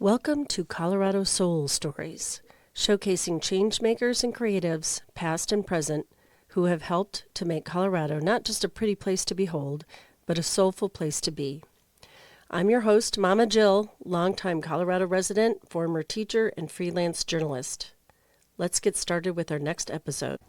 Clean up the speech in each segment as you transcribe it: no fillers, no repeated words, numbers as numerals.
Welcome to Colorado Soul Stories, showcasing changemakers and creatives, past and present, who have helped to make Colorado not just a pretty place to behold, but a soulful place to be. I'm your host, Mama Jill, longtime Colorado resident, former teacher, and freelance journalist. Let's get started with our next episode.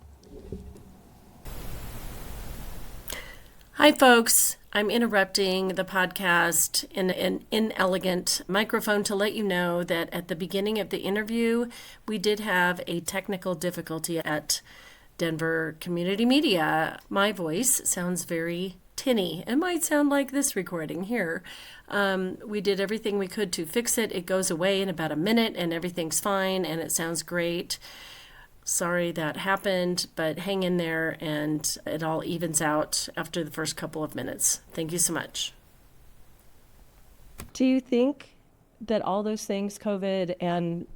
Hi, folks. I'm interrupting the podcast in an inelegant microphone to let you know that at the beginning of the interview, we did have a technical difficulty at Denver Community Media. My voice sounds very tinny. It might sound like this recording here. We did everything we could to fix it. It goes away in about a minute and everything's fine and it sounds great. Sorry that happened, but hang in there and it all evens out after the first couple of minutes. Thank you so much. Do you think that all those things, COVID and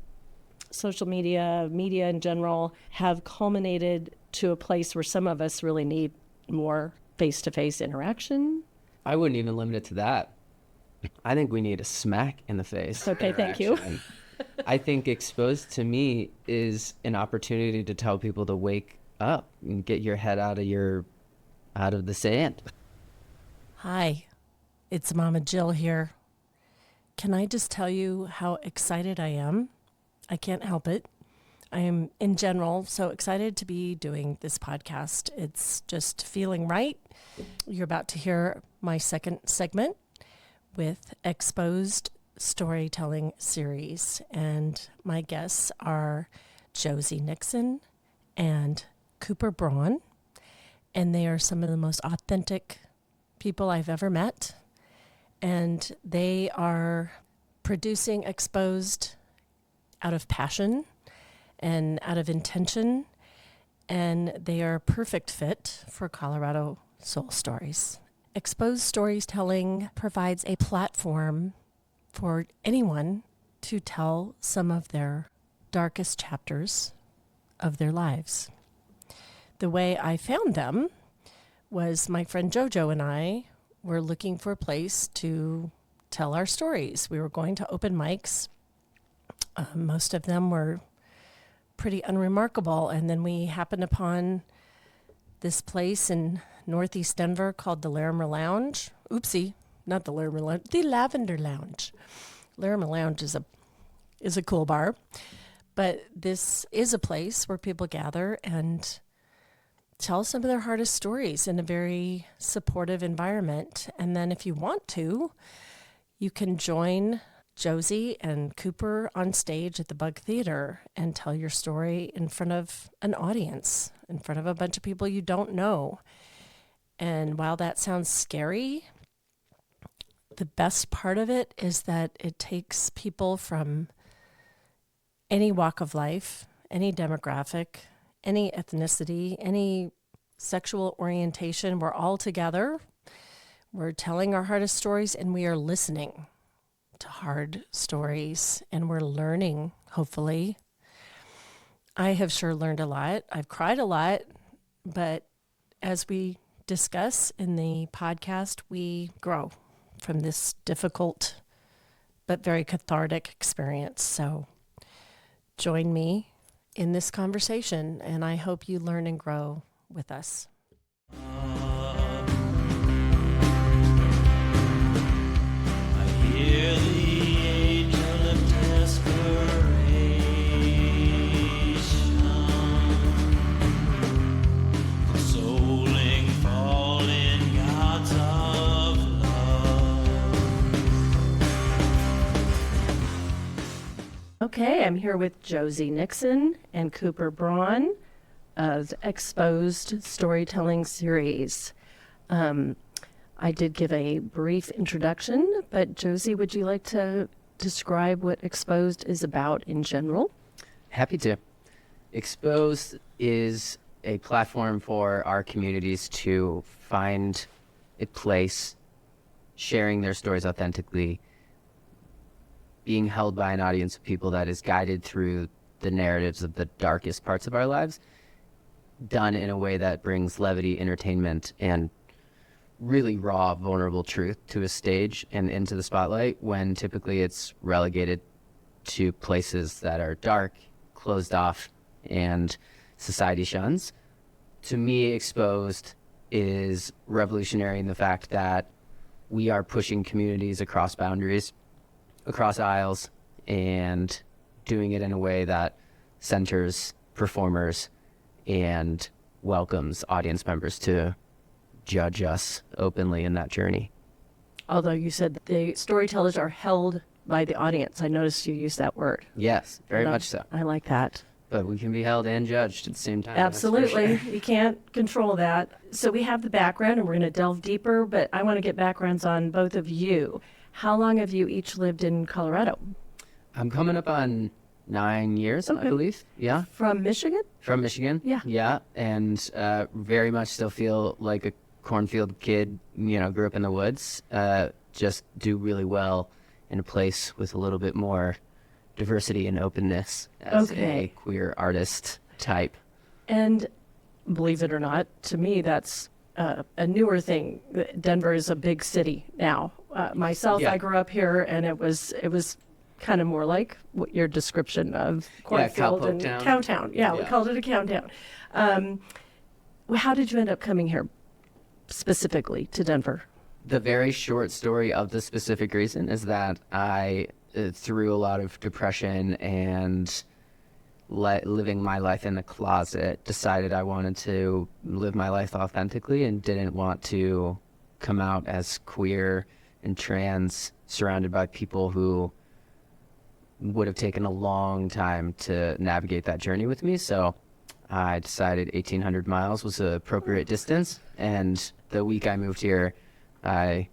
social media in general, have culminated to a place where some of us really need more face-to-face interaction? I wouldn't even limit it to that. I think we need a smack in the face. Okay, thank you. I think exposed to me is an opportunity to tell people to wake up and get your head out of the sand. Hi, it's Mama Jill here. Can I just tell you how excited I am? I can't help it. I am, in general, so excited to be doing this podcast. It's just feeling right. You're about to hear my second segment with Exposed Storytelling Series, and my guests are Josie Nixon and Cooper Braun, and they are some of the most authentic people I've ever met, and they are producing Exposed out of passion and out of intention, and they are a perfect fit for Colorado Soul Stories. Exposed Storytelling provides a platform for anyone to tell some of their darkest chapters of their lives. The way I found them was my friend Jojo and I were looking for a place to tell our stories. We were going to open mics. Most of them were pretty unremarkable, and then we happened upon this place in Northeast Denver called the Larimer Lounge. Oopsie. Not the Larimer Lounge, the Lavender Lounge. Larimer Lounge is a cool bar, but this is a place where people gather and tell some of their hardest stories in a very supportive environment. And then if you want to, you can join Josie and Cooper on stage at the Bug Theater and tell your story in front of an audience, in front of a bunch of people you don't know. And while that sounds scary, the best part of it is that it takes people from any walk of life, any demographic, any ethnicity, any sexual orientation. We're all together. We're telling our hardest stories and we are listening to hard stories and we're learning, hopefully. I have sure learned a lot. I've cried a lot, but as we discuss in the podcast, we grow from this difficult but very cathartic experience. So join me in this conversation, and I hope you learn and grow with us. I hear the angel of desperation, consoling fallen gods of Okay, I'm here with Josie Nixon and Cooper Braun of Exposed Storytelling Series. I did give a brief introduction, but Josie, would you like to describe what Exposed is about in general? Happy to. Exposed is a platform for our communities to find a place, sharing their stories authentically, being held by an audience of people that is guided through the narratives of the darkest parts of our lives, done in a way that brings levity, entertainment, and really raw, vulnerable truth to a stage and into the spotlight when typically it's relegated to places that are dark, closed off, and society shuns. To me, Exposed is revolutionary in the fact that we are pushing communities across boundaries, across aisles, and doing it in a way that centers performers and welcomes audience members to judge us openly in that journey. Although you said the storytellers are held by the audience. I noticed you used that word. Yes, very And much so. I like that. But we can be held and judged at the same time. that's for Absolutely. sure. You can't control that. So we have the background and we're going to delve deeper, but I want to get backgrounds on both of you. How long have you each lived in Colorado? I'm coming up on 9 years, Okay. I believe. Yeah. From Michigan? From Michigan. Yeah. Yeah. And very much still feel like a cornfield kid, grew up in the woods. Just do really well in a place with a little bit more diversity and openness as Okay. a queer artist type. And believe it or not, to me, that's a newer thing. Denver is a big city now. Myself, Yeah. I grew up here, and it was kind of more like what your description of cornfield and cowpoke town. cow town. Yeah, we Yeah. called it a cow town. How did you end up coming here specifically to Denver? The very short story of the specific reason is that I, through a lot of depression and living my life in the closet, decided I wanted to live my life authentically and didn't want to come out as queer and trans, surrounded by people who would have taken a long time to navigate that journey with me. So I decided 1,800 miles was the appropriate distance. And the week I moved here, I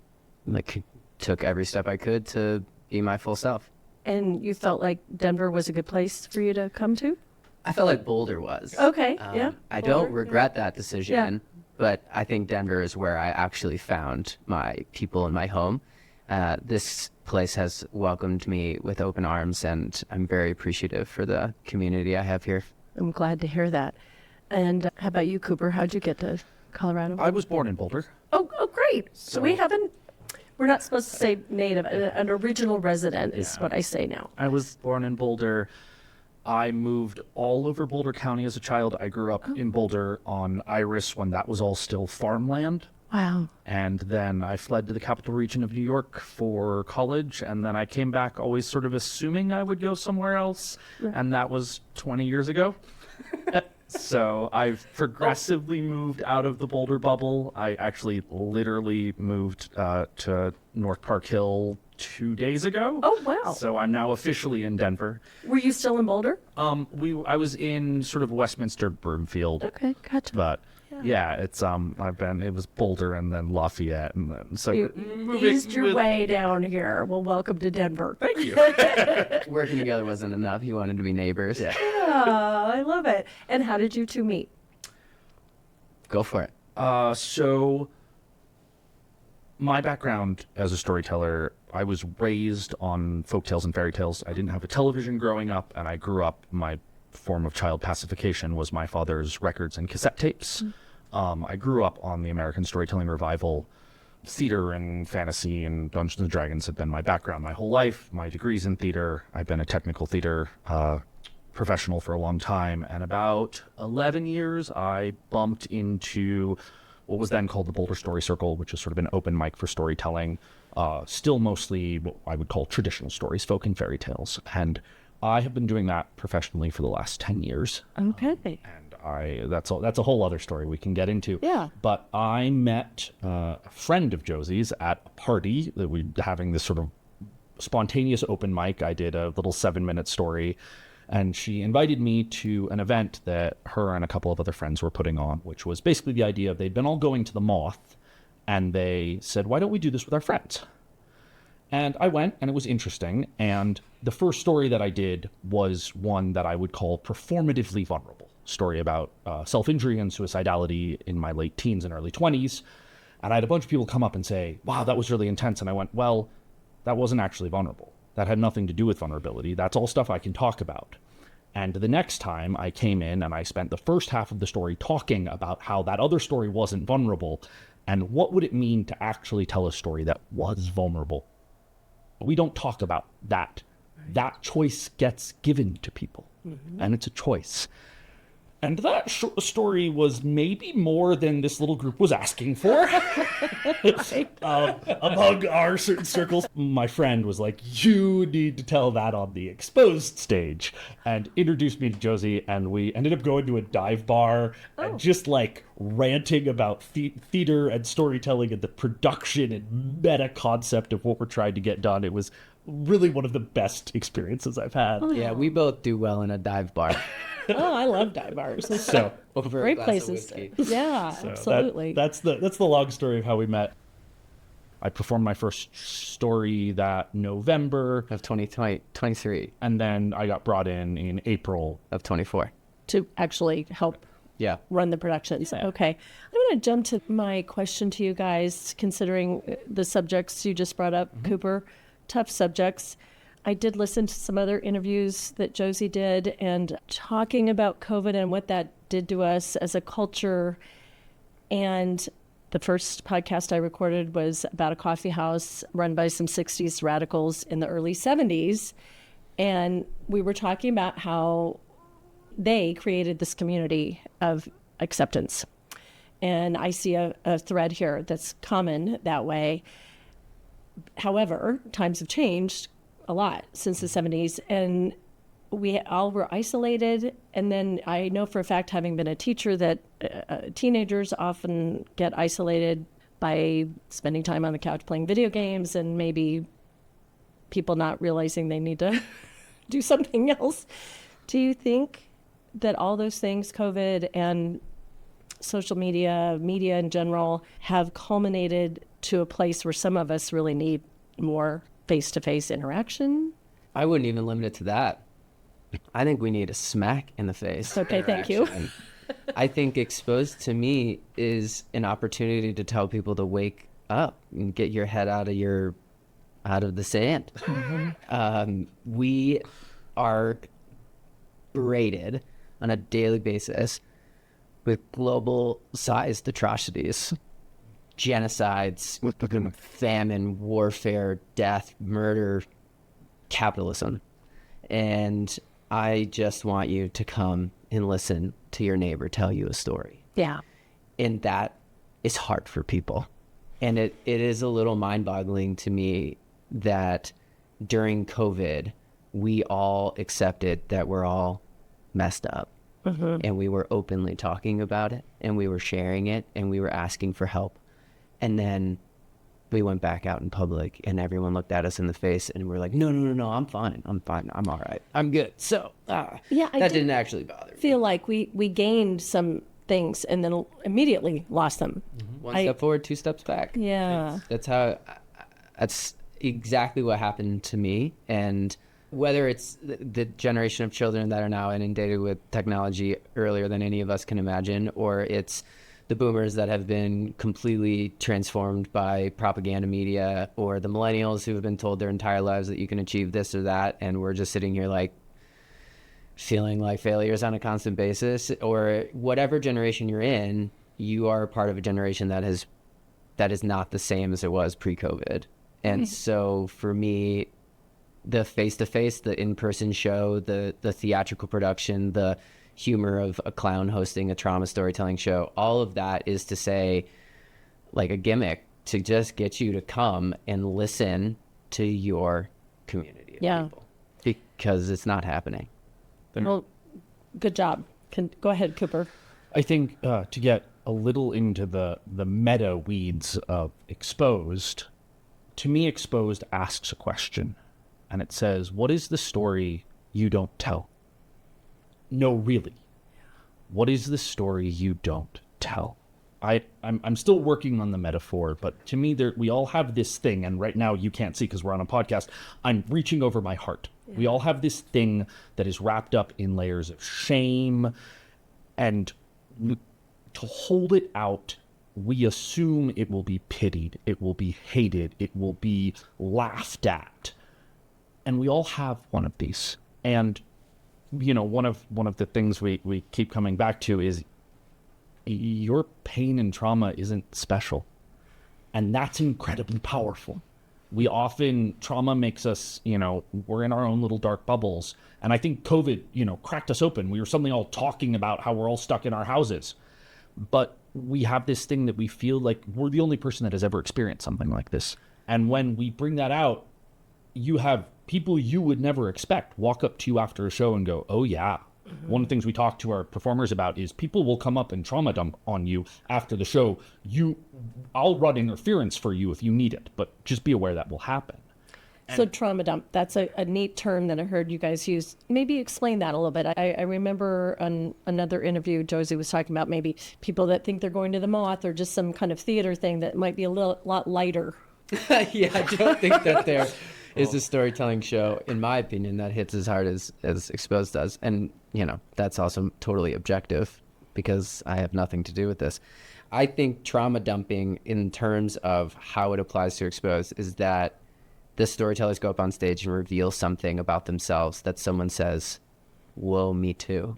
took every step I could to be my full self. And you felt like Denver was a good place for you to come to? I felt like Boulder was. Okay, yeah. I Boulder, don't regret that decision, Yeah. but I think Denver is where I actually found my people and my home. This place has welcomed me with open arms, and I'm very appreciative for the community I have here. I'm glad to hear that. And how about you, Cooper? How'd you get to Colorado? I was born in Boulder. Oh, great. So we're not supposed to say native. An original resident is what I say now. I was born in Boulder. I moved all over Boulder County as a child. I grew up in Boulder on Iris when that was all still farmland. Wow. And then I fled to the capital region of New York for college. And then I came back always sort of assuming I would go somewhere else. And that was 20 years ago. So I've progressively moved out of the Boulder bubble. I actually literally moved to North Park Hill 2 days ago. Oh, wow. So I'm now officially in Denver. Were you still in Boulder? I was in sort of Westminster, Broomfield, Okay, gotcha. but yeah, it's it was Boulder and then Lafayette and then so You eased your way down here. Well, welcome to Denver. Thank you. Working together wasn't enough. You wanted to be neighbors. Yeah. Oh, I love it. And how did you two meet? Go for it. So my background as a storyteller, I was raised on folktales and fairy tales. I didn't have a television growing up, and I grew up, my form of child pacification was my father's records and cassette tapes. I grew up on the American Storytelling Revival. Theater and fantasy and Dungeons and Dragons have been my background my whole life. My degree's in theater. I've been a technical theater professional for a long time. And about 11 years, I bumped into what was then called the Boulder Story Circle, which is sort of an open mic for storytelling. Still mostly what I would call traditional stories, folk and fairy tales. And I have been doing that professionally for the last 10 years. Okay. And that's a whole other story we can get into. Yeah. But I met a friend of Josie's at a party that we were having this sort of spontaneous open mic. I did a little 7-minute story, and she invited me to an event that her and a couple of other friends were putting on, which was basically the idea of they'd been all going to the Moth, and they said, why don't we do this with our friends? And I went, and it was interesting. And the first story that I did was one that I would call performatively vulnerable. Story about self-injury and suicidality in my late teens and early 20s. And I had a bunch of people come up and say, wow, that was really intense. And I went, well, that wasn't actually vulnerable. That had nothing to do with vulnerability. That's all stuff I can talk about. And the next time I came in and I spent the first half of the story talking about how that other story wasn't vulnerable and what would it mean to actually tell a story that was vulnerable. We don't talk about that That choice gets given to people, and it's a choice. And that story was maybe more than this little group was asking for. Among our certain circles, my friend was like, you need to tell that on the Exposed stage, and introduced me to Josie, and we ended up going to a dive bar and just like ranting about theater and storytelling and the production and meta concept of what we're trying to get done. It was really one of the best experiences I've had. Yeah, we both do well in a dive bar. Oh, I love dive bars. It's So Over a great glass of places. whiskey. Yeah, So absolutely. that's the long story of how we met. I performed my first story that November, Of 2020, 23, and then I got brought in April. of 24. To actually help Yeah. run the productions. Okay. I'm going to jump to my question to you guys, considering the subjects you just brought up, Cooper. Tough subjects. I did listen to some other interviews that Josie did and talking about COVID and what that did to us as a culture. And the first podcast I recorded was about a coffee house run by some 60s radicals in the early 70s. And we were talking about how they created this community of acceptance. And I see a thread here that's common that way. However, times have changed a lot since the 70s, and we all were isolated. And then I know for a fact, having been a teacher, that teenagers often get isolated by spending time on the couch playing video games, and maybe people not realizing they need to do something else. Do you think that all those things, COVID and social media, media in general, have culminated to a place where some of us really need more face-to-face interaction? I wouldn't even limit it to that. I think we need a smack in the face. Okay, thank you. interaction. I think Exposed to me is an opportunity to tell people to wake up and get your head out of the sand. We are berated on a daily basis with global-sized atrocities, genocides, famine, warfare, death, murder, capitalism. And I just want you to come and listen to your neighbor tell you a story. Yeah. And that is hard for people. And it is a little mind-boggling to me that during COVID, we all accepted that we're all messed up. And we were openly talking about it, and we were sharing it, and we were asking for help. And then we went back out in public, and everyone looked at us in the face, and we're like, no, I'm fine, I'm all right, I'm good. So Yeah, I that did didn't actually bother me. feel like we gained some things and then immediately lost them. One step forward, two steps back. Yeah. That's exactly what happened to me. And whether it's the generation of children that are now inundated with technology earlier than any of us can imagine, or it's the boomers that have been completely transformed by propaganda media, or the millennials who have been told their entire lives that you can achieve this or that, and we're just sitting here like feeling like failures on a constant basis, or whatever generation you're in, you are part of a generation that is not the same as it was pre-COVID. And so for me, the face-to-face, the in-person show, the theatrical production, the humor of a clown hosting a trauma storytelling show, all of that is to say, like a gimmick to just get you to come and listen to your community of people, because it's not happening. Well, good job. Go ahead, Cooper. I think to get a little into the meta weeds of Exposed, to me, Exposed asks a question, and it says, what is the story you don't tell? No, really. What is the story you don't tell? I'm still working on the metaphor, but to me, we all have this thing, and right now you can't see because we're on a podcast. I'm reaching over my heart. Yeah. We all have this thing that is wrapped up in layers of shame, and to hold it out, we assume it will be pitied, it will be hated, it will be laughed at. And we all have one of these. And, you know, one of the things we keep coming back to is your pain and trauma isn't special. And that's incredibly powerful. We often, trauma makes us, we're in our own little dark bubbles. And I think COVID, cracked us open. We were suddenly all talking about how we're all stuck in our houses. But we have this thing that we feel like we're the only person that has ever experienced something like this. And when we bring that out, you have people you would never expect walk up to you after a show and go, oh yeah. One of the things we talk to our performers about is people will come up and trauma dump on you after the show. I'll run interference for you if you need it, but just be aware that will happen. So trauma dump, that's a neat term that I heard you guys use. Maybe explain that a little bit. I remember on another interview, Josie was talking about maybe people that think they're going to the Moth or just some kind of theater thing that might be a lot lighter. Yeah, I don't think that there is a storytelling show, in my opinion, that hits as hard as Exposed does. And, that's also totally objective because I have nothing to do with this. I think trauma dumping in terms of how it applies to Exposed is that the storytellers go up on stage and reveal something about themselves that someone says, whoa, me too.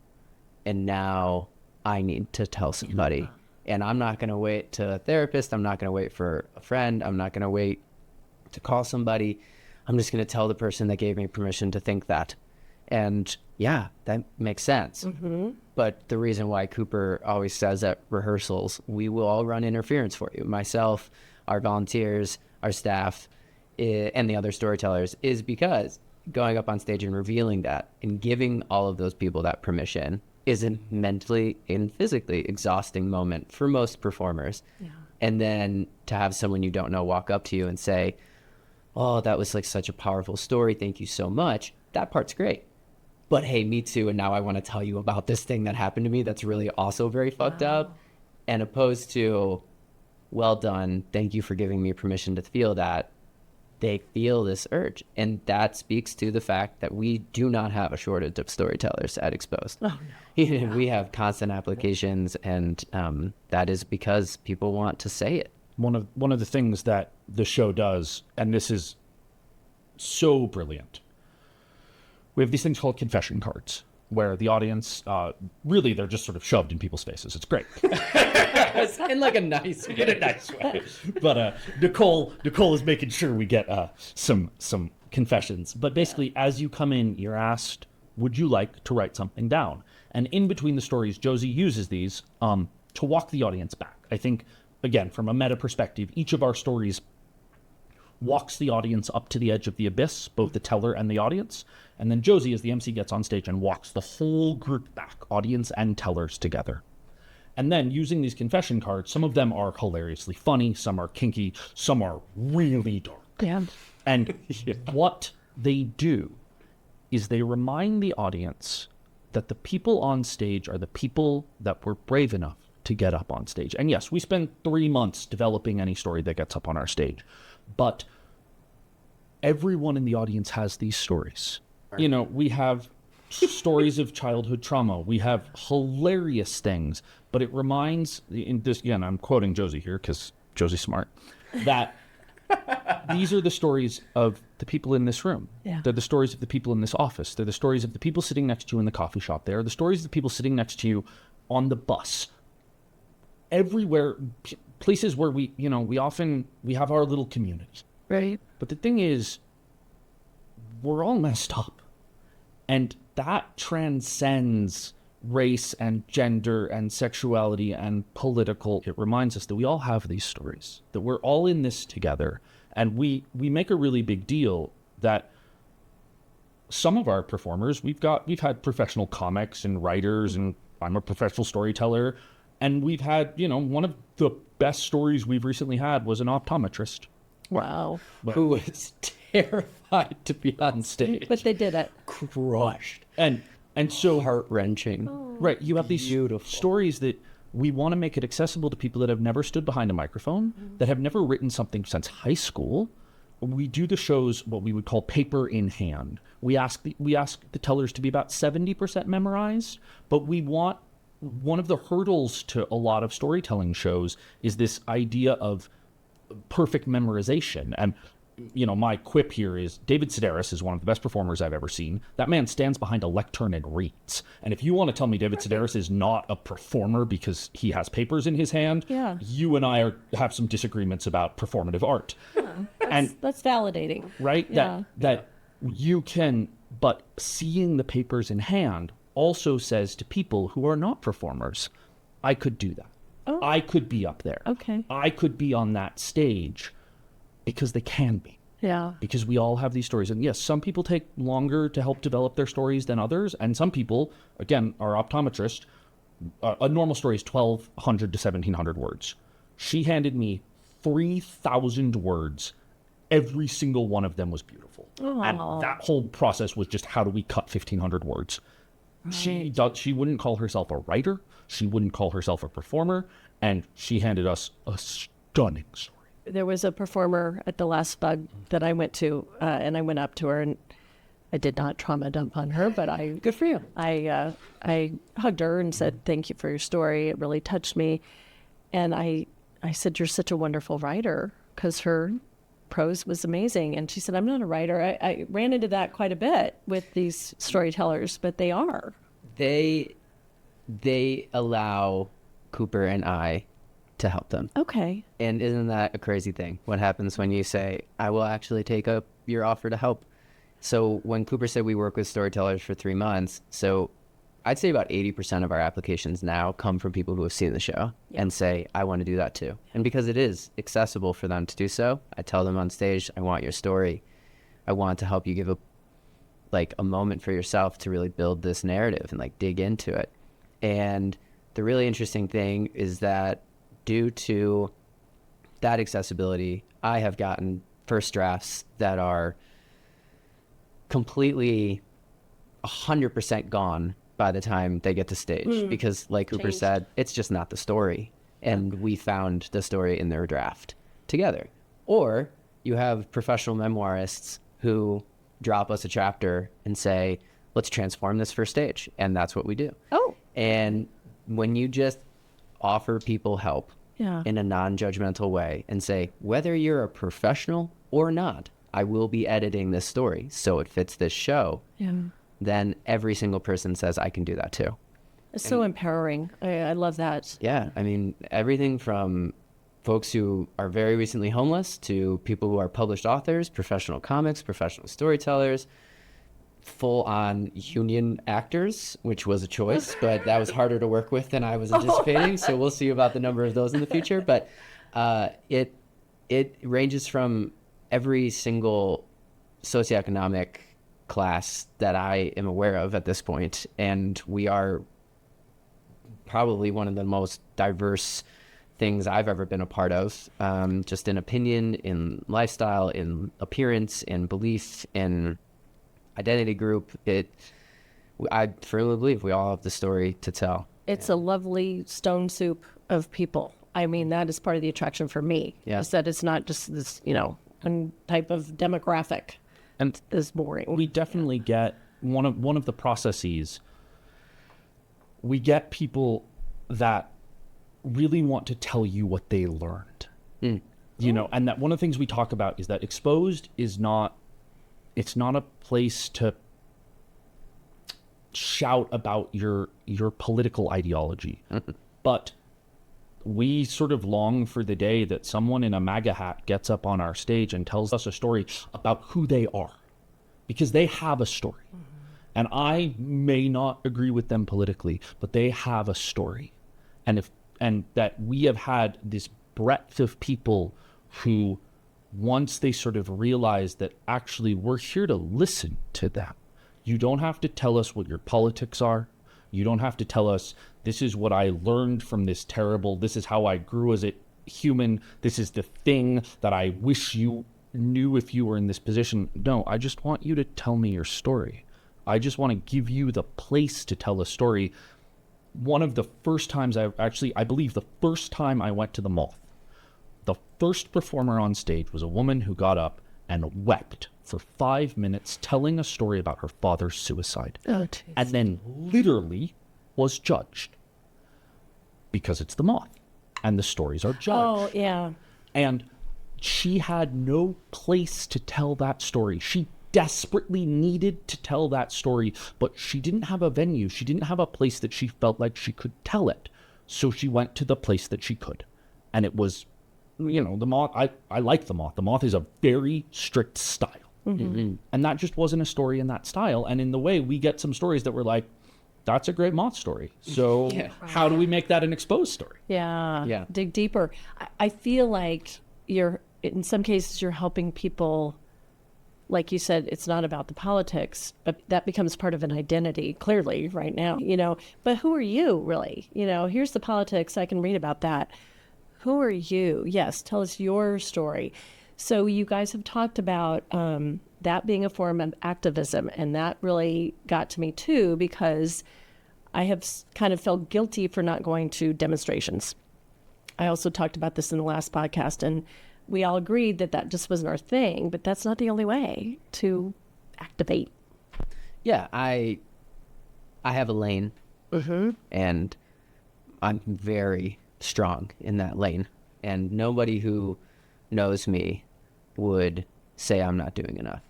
And now I need to tell somebody. And I'm not going to wait to a therapist. I'm not going to wait for a friend. I'm not going to wait to call somebody. I'm just going to tell the person that gave me permission to think that. And yeah, that makes sense. Mm-hmm. But the reason why Cooper always says at rehearsals, we will all run interference for you. Myself, our volunteers, our staff, and the other storytellers, is because going up on stage and revealing that and giving all of those people that permission is a mentally and physically exhausting moment for most performers. Yeah. And then to have someone you don't know walk up to you and say, oh, that was like such a powerful story. Thank you so much. That part's great. But hey, me too. And now I want to tell you about this thing that happened to me that's really also very fucked up. And opposed to, well done. Thank you for giving me permission to feel that. They feel this urge. And that speaks to the fact that we do not have a shortage of storytellers at Exposed. Oh, no. We have constant applications, and that is because people want to say it. One of the things that the show does, and this is so brilliant, we have these things called confession cards, where the audience, really, they're just sort of shoved in people's faces. It's great. In like a nice way. In a nice way. But Nicole is making sure we get some confessions. But basically, as you come in, you're asked, would you like to write something down? And in between the stories, Josie uses these to walk the audience back. I think, again, from a meta perspective, each of our stories walks the audience up to the edge of the abyss, both the teller and the audience. And then Josie, as the MC, gets on stage and walks the whole group back, audience and tellers together. And then using these confession cards, some of them are hilariously funny, some are kinky, some are really dark. Damn. And what they do is they remind the audience that the people on stage are the people that were brave enough to get up on stage. And yes, we spend 3 months developing any story that gets up on our stage. But everyone in the audience has these stories. We have stories of childhood trauma. We have hilarious things. But it reminds, in this, again, I'm quoting Josie here because Josie's smart, that these are the stories of the people in this room. Yeah. They're the stories of the people in this office. They're the stories of the people sitting next to you in the coffee shop. They are the stories of the people sitting next to you on the bus. Everywhere, places where we have our little community. Right. But the thing is, we're all messed up. And that transcends race and gender and sexuality and political. It reminds us that we all have these stories, that we're all in this together. And we make a really big deal that some of our performers, we've had professional comics and writers, and I'm a professional storyteller. And we've had, one of the best stories we've recently had was an optometrist. Wow. Who was terrified to be on stage. But they did it. Crushed. And so heart-wrenching. Right. You have these stories that we want to make it accessible to people that have never stood behind a microphone, that have never written something since high school. We do the shows what we would call paper in hand. We ask the tellers to be about 70% memorized, but we want, one of the hurdles to a lot of storytelling shows is this idea of perfect memorization. And my quip here is David Sedaris is one of the best performers I've ever seen. That man stands behind a lectern and reads. And if you want to tell me David Sedaris is not a performer because he has papers in his hand, Yeah. you and I have some disagreements about performative art. And That's validating. right? Yeah. That you can, but seeing the papers in hand also says to people who are not performers, I could do that. Oh. I could be up there. Okay. I could be on that stage because they can be. Yeah. Because we all have these stories. And yes, some people take longer to help develop their stories than others. And some people, again, are optometrist. A normal story is 1,200 to 1,700 words. She handed me 3,000 words. Every single one of them was beautiful. And that whole process was just, how do we cut 1,500 words? She wouldn't call herself a writer. She wouldn't call herself a performer. And she handed us a stunning story. There was a performer at the last Bug that I went to, and I went up to her, and I did not trauma dump on her, but Good for you. I hugged her and said, thank you for your story. It really touched me. And I said, you're such a wonderful writer, because her prose was amazing. And she said, I'm not a writer. I ran into that quite a bit with these storytellers, but they are. They allow Cooper and I to help them. Okay. And isn't that a crazy thing? What happens when you say, I will actually take up your offer to help? So when Cooper said we work with storytellers for 3 months, so I'd say about 80% of our applications now come from people who have seen the show and say, I want to do that too. And because it is accessible for them to do so, I tell them on stage, I want your story. I want to help you give a moment for yourself to really build this narrative and dig into it. And the really interesting thing is that due to that accessibility, I have gotten first drafts that are completely 100% gone by the time they get to stage because, like Cooper said, it's just not the story. And we found the story in their draft together. Or you have professional memoirists who drop us a chapter and say, let's transform this for stage. And that's what we do. Oh. And when you just offer people help Yeah. in a non-judgmental way and say, whether you're a professional or not, I will be editing this story so it fits this show, Yeah. then every single person says, I can do that too. It's so empowering. I love that. Yeah, I mean, everything from folks who are very recently homeless to people who are published authors, professional comics, professional storytellers, full-on union actors, which was a choice, but that was harder to work with than I was anticipating. So we'll see about the number of those in the future. But it ranges from every single socioeconomic class that I am aware of at this point, and we are probably one of the most diverse things I've ever been a part of, just in opinion, in lifestyle, in appearance, in belief, in identity group. I firmly believe we all have the story to tell. It's a lovely stone soup of people. I mean, that is part of the attraction for me. Yeah. Is that it's not just this, one type of demographic And is boring. we definitely get one of the processes. We get people that really want to tell you what they learned. And that one of the things we talk about is that Exposed is not a place to shout about your political ideology. But we sort of long for the day that someone in a MAGA hat gets up on our stage and tells us a story about who they are, because they have a story. And I may not agree with them politically, but they have a story. And that we have had this breadth of people who, once they sort of realize that actually we're here to listen to them. You don't have to tell us what your politics are. You don't have to tell us, this is what I learned from this this is how I grew as a human. This is the thing that I wish you knew if you were in this position. No, I just want you to tell me your story. I just want to give you the place to tell a story. One of the first times I believe the first time I went to the Moth, the first performer on stage was a woman who got up and wept for 5 minutes telling a story about her father's suicide. Oh, geez. And then literally was judged because it's the Moth and the stories are judged. Oh, yeah. And she had no place to tell that story. She desperately needed to tell that story, but she didn't have a venue. She didn't have a place that she felt like she could tell it. So she went to the place that she could. And it was, you know, the Moth. I like the Moth. The Moth is a very strict style. Mm-hmm. And that just wasn't a story in that style. And in the way, we get some stories that were like, that's a great Moth story. So Yeah. how do we make that an exposed story? Yeah. Yeah. Dig deeper. I feel like in some cases, you're helping people. Like you said, it's not about the politics, but that becomes part of an identity, clearly, right now, you know. But who are you, really? You know, here's the politics. I can read about that. Who are you? Yes, tell us your story. So you guys have talked about that being a form of activism, and that really got to me, too, because I have kind of felt guilty for not going to demonstrations. I also talked about this in the last podcast, and we all agreed that that just wasn't our thing, but that's not the only way to activate. Yeah, I have a lane, Mm-hmm. and I'm very strong in that lane. And nobody who knows me would say I'm not doing enough.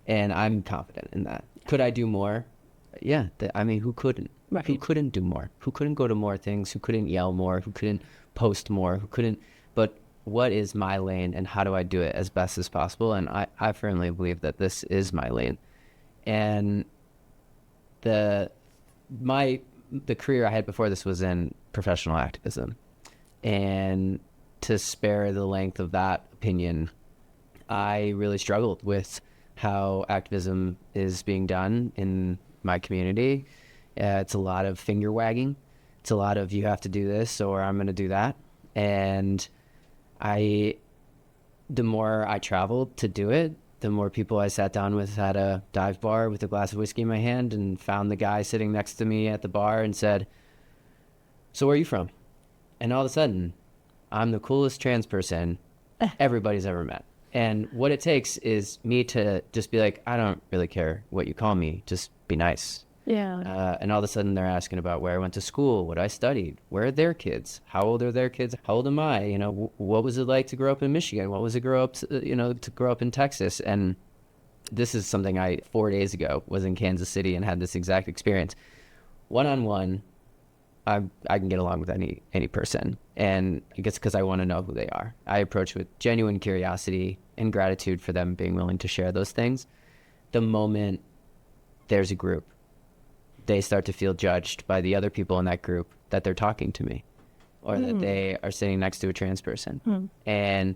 And I'm confident in that. Could I do more? Yeah, I mean, who couldn't? Right. Who couldn't do more? Who couldn't go to more things? Who couldn't yell more? Who couldn't post more? Who couldn't? But what is my lane, and how do I do it as best as possible? And I firmly believe that this is my lane. And the career I had before this was in professional activism. And to spare the length of that opinion, I really struggled with how activism is being done in my community. It's a lot of finger wagging. It's a lot of, you have to do this or I'm going to do that. And the more I traveled to do it, the more people I sat down with at a dive bar with a glass of whiskey in my hand and found the guy sitting next to me at the bar and said, "So where are you from?" And all of a sudden, I'm the coolest trans person everybody's ever met. And what it takes is me to just be like, I don't really care what you call me, just be nice. Yeah. And all of a sudden they're asking about where I went to school, what I studied, where are their kids, how old are their kids, how old am I, you know, what was it like to grow up in Michigan, what was it to grow up in Texas. And this is something 4 days ago was in Kansas City and had this exact experience. One-on-one, I can get along with any person, and I guess because I want to know who they are. I approach with genuine curiosity and gratitude for them being willing to share those things. The moment there's a group, they start to feel judged by the other people in that group that they're talking to me, or that they are sitting next to a trans person. And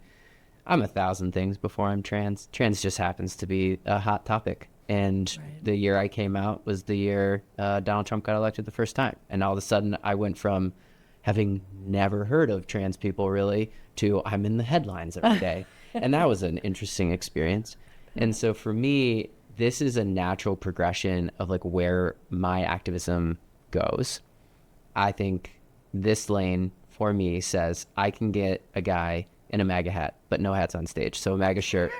I'm 1,000 things before I'm trans. Trans just happens to be a hot topic. And the year I came out was the year Donald Trump got elected the first time. And all of a sudden I went from having never heard of trans people really to I'm in the headlines every day. And that was an interesting experience. And so for me, this is a natural progression of like where my activism goes. I think this lane for me says I can get a guy in a MAGA hat, but no hats on stage. So a MAGA shirt.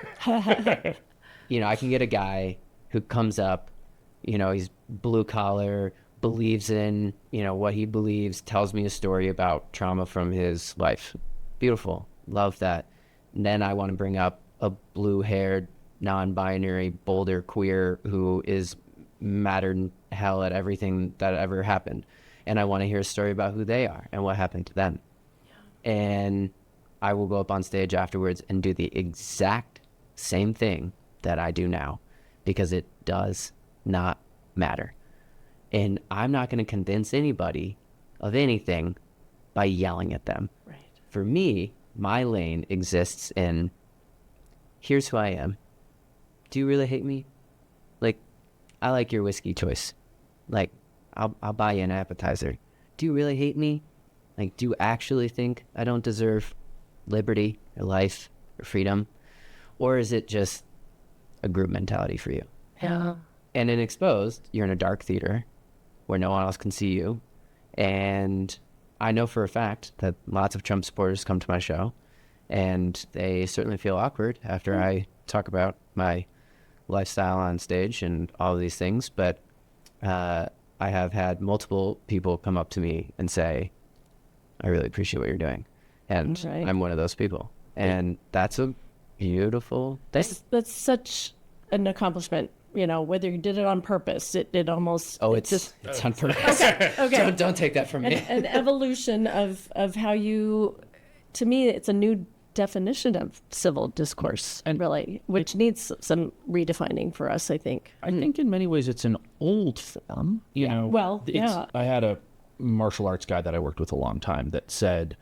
You know, I can get a guy who comes up, you know, he's blue collar, believes in, you know, what he believes, tells me a story about trauma from his life. Beautiful. Love that. And then I want to bring up a blue haired, non-binary, bolder queer who is madder than hell at everything that ever happened. And I want to hear a story about who they are and what happened to them. Yeah. And I will go up on stage afterwards and do the exact same thing that I do now, because it does not matter. And I'm not going to convince anybody of anything by yelling at them. Right. For me, my lane exists in, here's who I am. Do you really hate me? Like, I like your whiskey choice. Like, I'll buy you an appetizer. Do you really hate me? Like, do you actually think I don't deserve liberty or life or freedom? Or is it just a group mentality for you? Yeah. And in Exposed, you're in a dark theater where no one else can see you. And I know for a fact that lots of Trump supporters come to my show, and they certainly feel awkward after I talk about my lifestyle on stage and all of these things. But I have had multiple people come up to me and say, I really appreciate what you're doing. And Right. I'm one of those people. And that's a beautiful thing. That's such an accomplishment. You know, whether you did it on purpose, it almost Oh, it it's on purpose. okay. Don't take that from me. An evolution of how you, to me, it's a new definition of civil discourse, And really, which needs some redefining for us, I think. I think in many ways it's an old form. You know, well, yeah. I had a martial arts guy that I worked with a long time that said,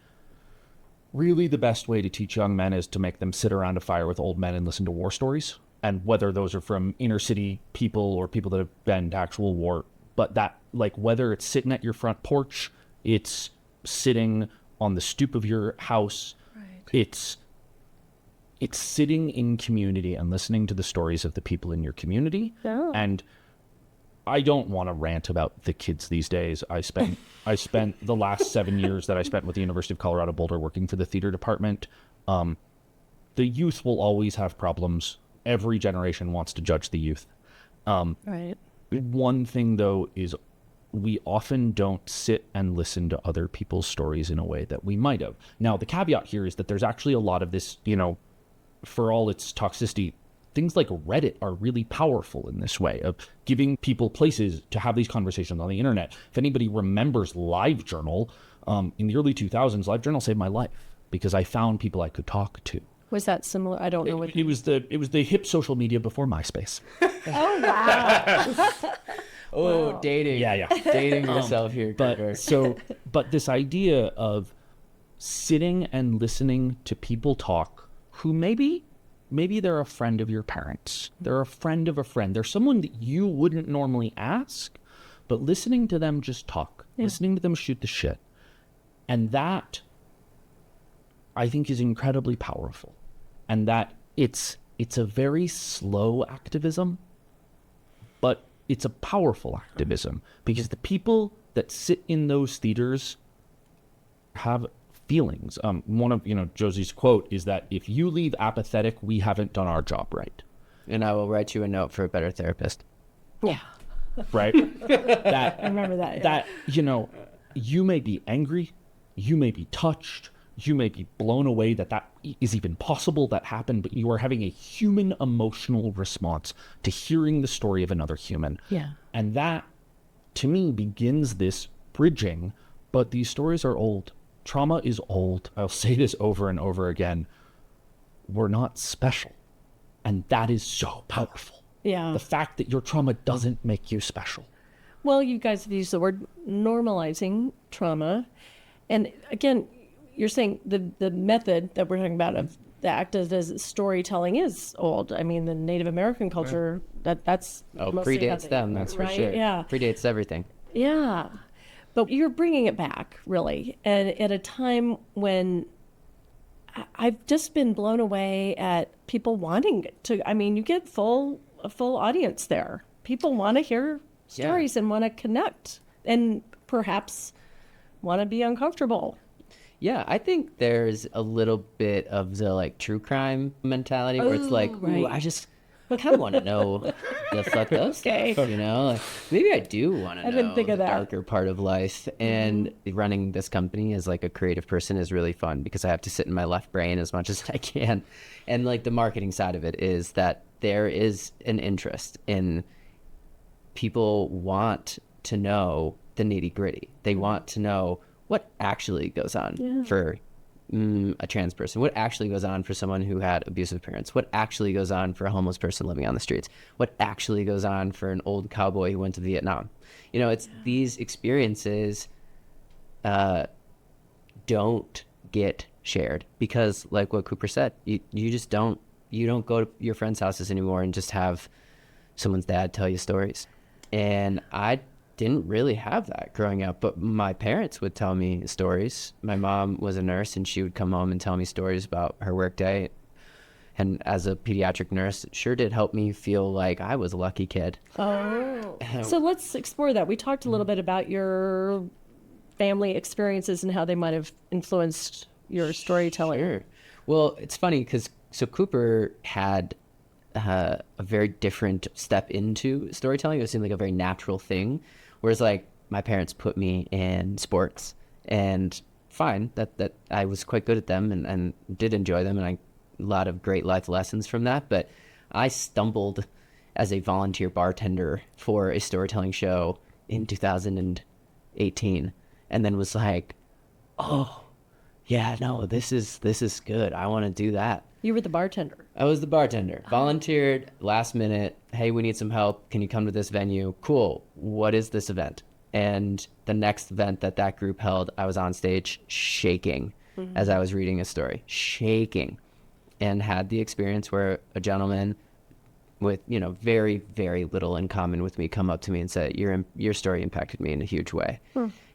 really the best way to teach young men is to make them sit around a fire with old men and listen to war stories. And whether those are from inner city people or people that have been to actual war, but that, like, whether it's sitting at your front porch, it's sitting on the stoop of your house, it's sitting in community and listening to the stories of the people in your community. Yeah. And I don't want to rant about the kids these days. I spent the last 7 years that I spent with the University of Colorado Boulder working for the theater department. The youth will always have problems. Every generation wants to judge the youth. Right. One thing, though, is we often don't sit and listen to other people's stories in a way that we might have. Now, the caveat here is that there's actually a lot of this, you know, for all its toxicity, things like Reddit are really powerful in this way of giving people places to have these conversations on the internet. If anybody remembers LiveJournal, in the early 2000s, LiveJournal saved my life because I found people I could talk to. Was that similar? I don't know what. It was the hip social media before MySpace. Oh, wow. Oh, dating. Yeah. Dating yourself here. Cooper. But this idea of sitting and listening to people talk who maybe they're a friend of your parents. They're a friend of a friend. They're someone that you wouldn't normally ask, but listening to them just talk, listening to them shoot the shit. And that, I think, is incredibly powerful. And that it's a very slow activism, but it's a powerful activism because the people that sit in those theaters have feelings. One of Josie's quote is that if you leave apathetic, we haven't done our job right. And I will write you a note for a better therapist. Yeah. Right? I remember that. Yeah. That, you may be angry, you may be touched, you may be blown away that is even possible, that happened, but you are having a human emotional response to hearing the story of another human. Yeah. And that, to me, begins this bridging, but these stories are old. Trauma is old. I'll say this over and over again. We're not special. And that is so powerful. Yeah. The fact that your trauma doesn't make you special. Well, you guys have used the word normalizing trauma. And again, you're saying the method that we're talking about of the activist storytelling is old. I mean, the Native American culture, that's mostly how Predates they- them, that's for right? sure. Yeah. Predates everything. Yeah. But you're bringing it back, really, and at a time when I've just been blown away at people wanting to. I mean, you get a full audience there. People want to hear stories and want to connect, and perhaps want to be uncomfortable. Yeah, I think there's a little bit of the true crime mentality where it's like, ooh, right. I kind of want to know the fucked up stuff, maybe I do want to know didn't think of the that. darker part of life. And running this company as a creative person is really fun because I have to sit in my left brain as much as I can. And the marketing side of it is that there is an interest in people want to know the nitty gritty. They want to know what actually goes on for a trans person, what actually goes on for someone who had abusive parents, what actually goes on for a homeless person living on the streets, what actually goes on for an old cowboy who went to Vietnam. It's these experiences don't get shared because, like what Cooper said, you just don't go to your friends' houses anymore and just have someone's dad tell you stories. And I didn't really have that growing up, but my parents would tell me stories. My mom was a nurse and she would come home and tell me stories about her workday. And as a pediatric nurse, it sure did help me feel like I was a lucky kid. Oh. So let's explore that. We talked a little bit about your family experiences and how they might have influenced your storytelling. Sure. Well, it's funny because Cooper had a very different step into storytelling. It seemed like a very natural thing. Whereas my parents put me in sports and fine. That I was quite good at them and did enjoy them, and a lot of great life lessons from that. But I stumbled as a volunteer bartender for a storytelling show in 2018, and then was like, oh, yeah, no, this is good. I want to do that. You were the bartender. I was the bartender. Volunteered last minute. Hey, we need some help. Can you come to this venue? Cool. What is this event? And the next event that group held, I was on stage shaking as I was reading a story, shaking, and had the experience where a gentleman with, very, very little in common with me come up to me and said, your story impacted me in a huge way.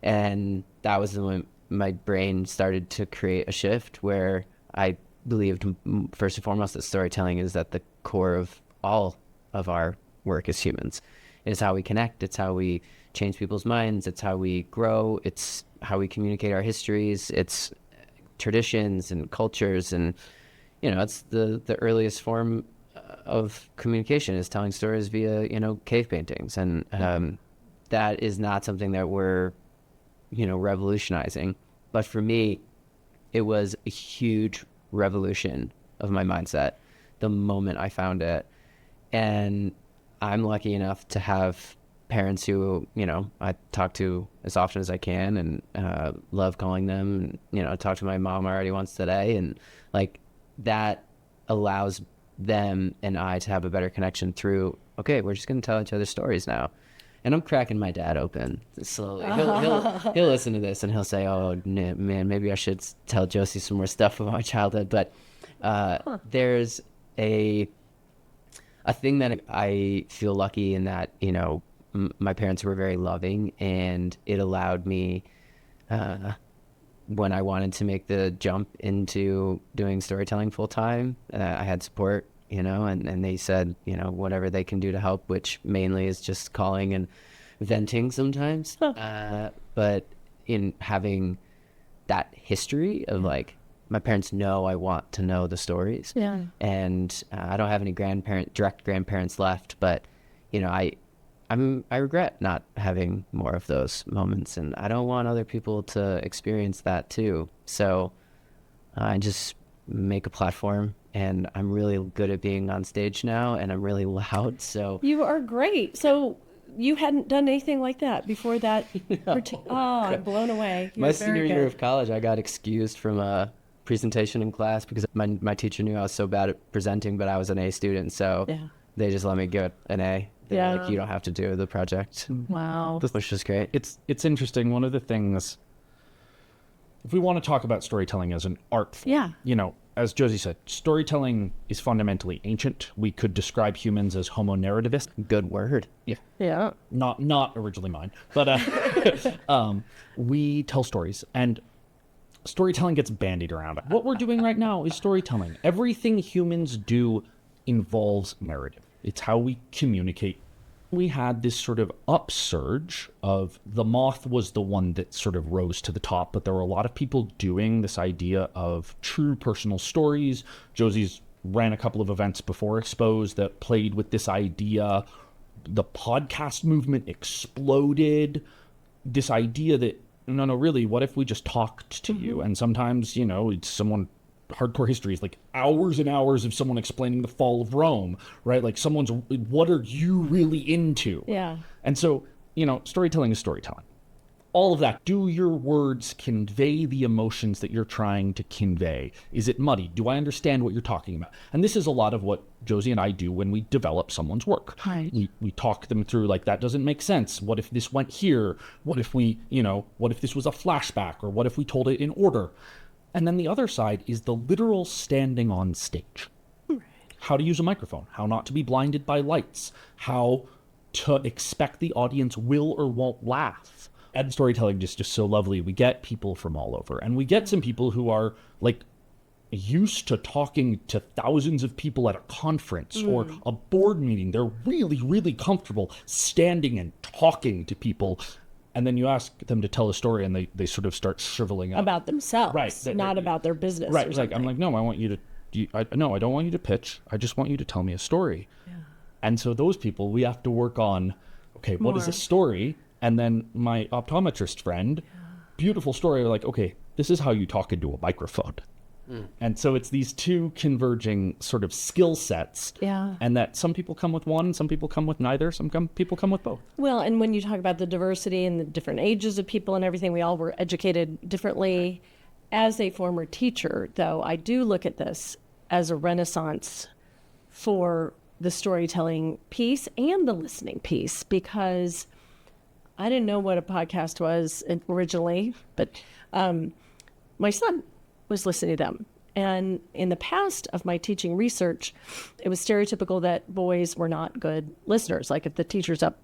And that was when my brain started to create a shift where I believed, first and foremost, that storytelling is at the core of all of our work as humans. It's how we connect. It's how we change people's minds. It's how we grow. It's how we communicate our histories. It's traditions and cultures. And, it's the earliest form of communication is telling stories via, cave paintings. And that is not something that we're, revolutionizing. But for me, it was a huge revolution of my mindset the moment I found it. And I'm lucky enough to have parents who, I talk to as often as I can, and love calling them. And, I talked to my mom already once today, and like that allows them and I to have a better connection through, okay, we're just going to tell each other stories now. And I'm cracking my dad open slowly. He'll listen to this and he'll say, oh, man, maybe I should tell Josie some more stuff about my childhood. But there's a thing that I feel lucky in that, my parents were very loving, and it allowed me, when I wanted to make the jump into doing storytelling full time, I had support, and they said, whatever they can do to help, which mainly is just calling and venting sometimes. But in having that history of like, my parents know I want to know the stories. Yeah. And I don't have any direct grandparents left, but I regret not having more of those moments, and I don't want other people to experience that too. So I just make a platform, and I'm really good at being on stage now, and I'm really loud. So You are great. So you hadn't done anything like that before that? I'm blown away. You're my very senior year good. of college, I got excused from a presentation in class because my teacher knew I was so bad at presenting, but I was an A student, so Yeah. they just let me get an A. They're Yeah. like, you don't have to do the project, Wow. which was great. It's interesting. One of the things, if we want to talk about storytelling as an art form, Yeah. as Josie said, storytelling is fundamentally ancient. We could describe humans as homo narrativist. Good word. Yeah. Not originally mine, but we tell stories, and storytelling gets bandied around. What we're doing right now is storytelling. Everything humans do involves narrative. It's how we communicate. We had this sort of upsurge of The Moth was the one that sort of rose to the top, but there were a lot of people doing this idea of true personal stories. Josie's ran a couple of events before Expose that played with this idea. The podcast movement exploded. This idea that, no, really, what if we just talked to you? And sometimes, it's someone, hardcore history is like hours and hours of someone explaining the fall of Rome, right? Like what are you really into? Yeah. And so, storytelling is storytelling. All of that. Do your words convey the emotions that you're trying to convey? Is it muddy? Do I understand what you're talking about? And this is a lot of what Josie and I do when we develop someone's work. Right. We talk them through, like, that doesn't make sense. What if this went here? What if what if this was a flashback? Or what if we told it in order? And then the other side is the literal standing on stage. Right. How to use a microphone, how not to be blinded by lights, how to expect the audience will or won't laugh. And storytelling is just so lovely. We get people from all over, and we get some people who are like used to talking to thousands of people at a conference or a board meeting. They're really, really comfortable standing and talking to people. And then you ask them to tell a story, and they sort of start shriveling up. About themselves, Right. not about their business. Right. Or Like, I'm something. like, no, I want you to, no, I don't want you to pitch. I just want you to tell me a story. Yeah. And so those people, we have to work on, okay, what is More. a story? And then my optometrist friend, beautiful story. Like, okay, this is how you talk into a microphone. And so it's these two converging sort of skill sets. Yeah. And that some people come with one, some people come with neither, people come with both. Well, and when you talk about the diversity and the different ages of people and everything, we all were educated differently. As a former teacher, though, I do look at this as a renaissance for the storytelling piece and the listening piece, because I didn't know what a podcast was originally, but my son was listening to them. And in the past of my teaching research, it was stereotypical that boys were not good listeners. Like if the teacher's up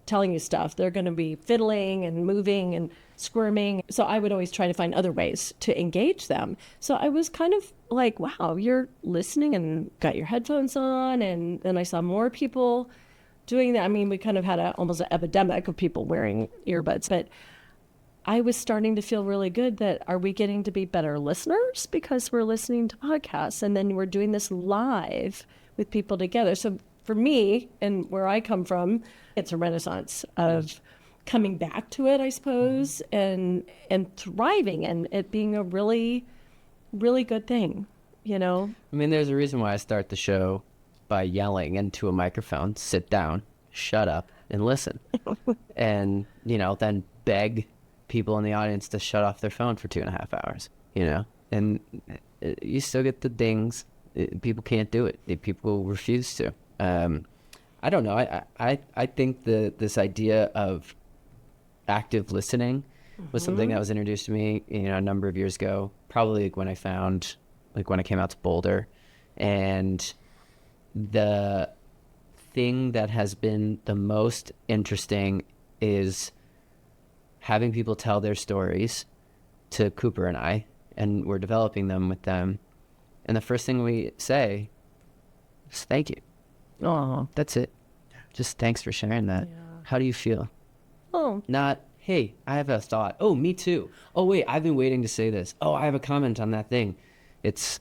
telling you stuff, they're going to be fiddling and moving and squirming. So I would always try to find other ways to engage them. So I was kind of like, wow, you're listening and got your headphones on. And then I saw more people doing that. I mean, we kind of had almost an epidemic of people wearing earbuds, but I was starting to feel really good that are we getting to be better listeners because we're listening to podcasts, and then we're doing this live with people together. So for me and where I come from, it's a renaissance of coming back to it, I suppose, and thriving and it being a really, really good thing, you know? I mean, there's a reason why I start the show by yelling into a microphone, sit down, shut up, and listen. And, then beg people in the audience to shut off their phone for 2.5 hours, and you still get the dings. People can't do it. People refuse to. I don't know. I think this idea of active listening was something that was introduced to me, a number of years ago, probably when I came out to Boulder. And the thing that has been the most interesting is having people tell their stories to Cooper and I, and we're developing them with them. And the first thing we say is thank you. Oh, That's it. Just thanks for sharing that. Yeah. How do you feel? oh, Not, hey, I have a thought. Oh, me too. Oh, wait, I've been waiting to say this. Oh, I have a comment on that thing. It's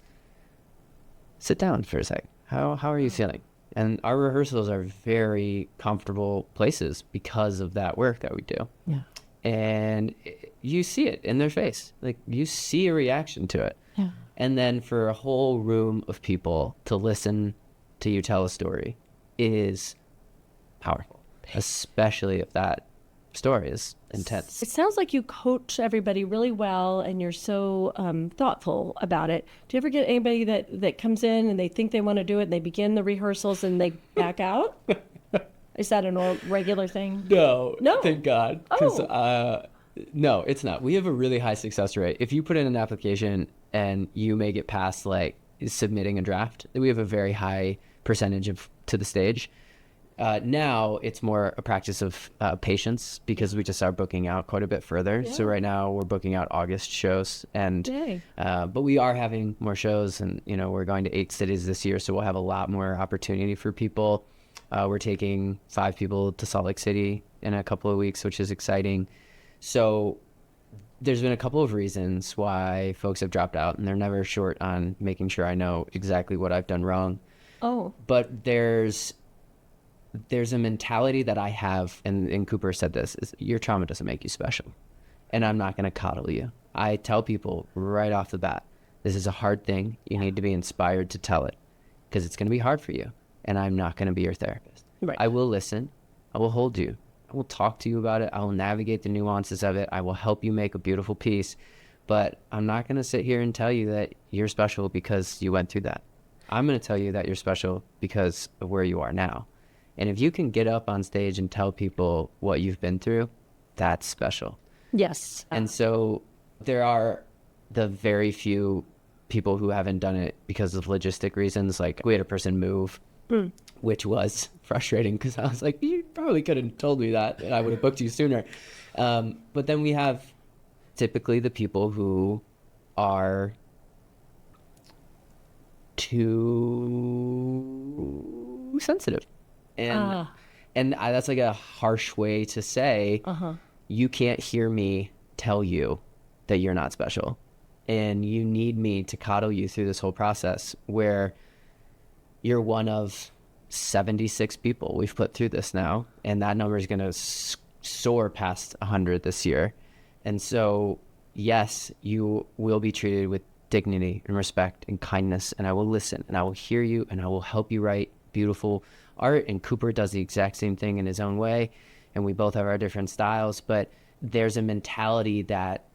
sit down for a sec. How are you feeling? And our rehearsals are very comfortable places because of that work that we do. yeah. And you see it in their face. Like, you see a reaction to it. Yeah. And then for a whole room of people to listen to you tell a story is powerful, especially if that story is intense. It sounds like you coach everybody really well and you're so thoughtful about it. Do you ever get anybody that comes in and they think they want to do it and they begin the rehearsals and they back out? Is that a regular thing? No, No. thank God. 'Cause, Oh. no, it's not. We have a really high success rate. If you put in an application and you make it past submitting a draft, we have a very high percentage of to the stage. Now it's more a practice of patience because we just are booking out quite a bit further. So right now we're booking out August shows, and Yay. but we are having more shows, and we're going to 8 cities this year, so we'll have a lot more opportunity for people. We're taking 5 people to Salt Lake City in a couple of weeks, which is exciting. So there's been a couple of reasons why folks have dropped out, and they're never short on making sure I know exactly what I've done wrong. Oh, But there's a mentality that I have, and Cooper said this, is your trauma doesn't make you special. And I'm not going to coddle you. I tell people right off the bat, this is a hard thing. You need to be inspired to tell it because it's going to be hard for you. And I'm not going to be your therapist. Right. I will listen. I will hold you. I will talk to you about it. I will navigate the nuances of it. I will help you make a beautiful piece. But I'm not going to sit here and tell you that you're special because you went through that. I'm going to tell you that you're special because of where you are now. And if you can get up on stage and tell people what you've been through, that's special. yes. And so there are the very few people who haven't done it because of logistic reasons. Like we had a person move, which was frustrating because I was like, you probably could have told me that and I would have booked you sooner. But then we have typically the people who are too sensitive. And that's like a harsh way to say, you can't hear me tell you that you're not special. And you need me to coddle you through this whole process where you're one of 76 people we've put through this now. And that number is going to soar past 100 this year. And so yes, you will be treated with dignity and respect and kindness, and I will listen and I will hear you and I will help you write beautiful art. And Cooper does the exact same thing in his own way, and we both have our different styles, but there's a mentality that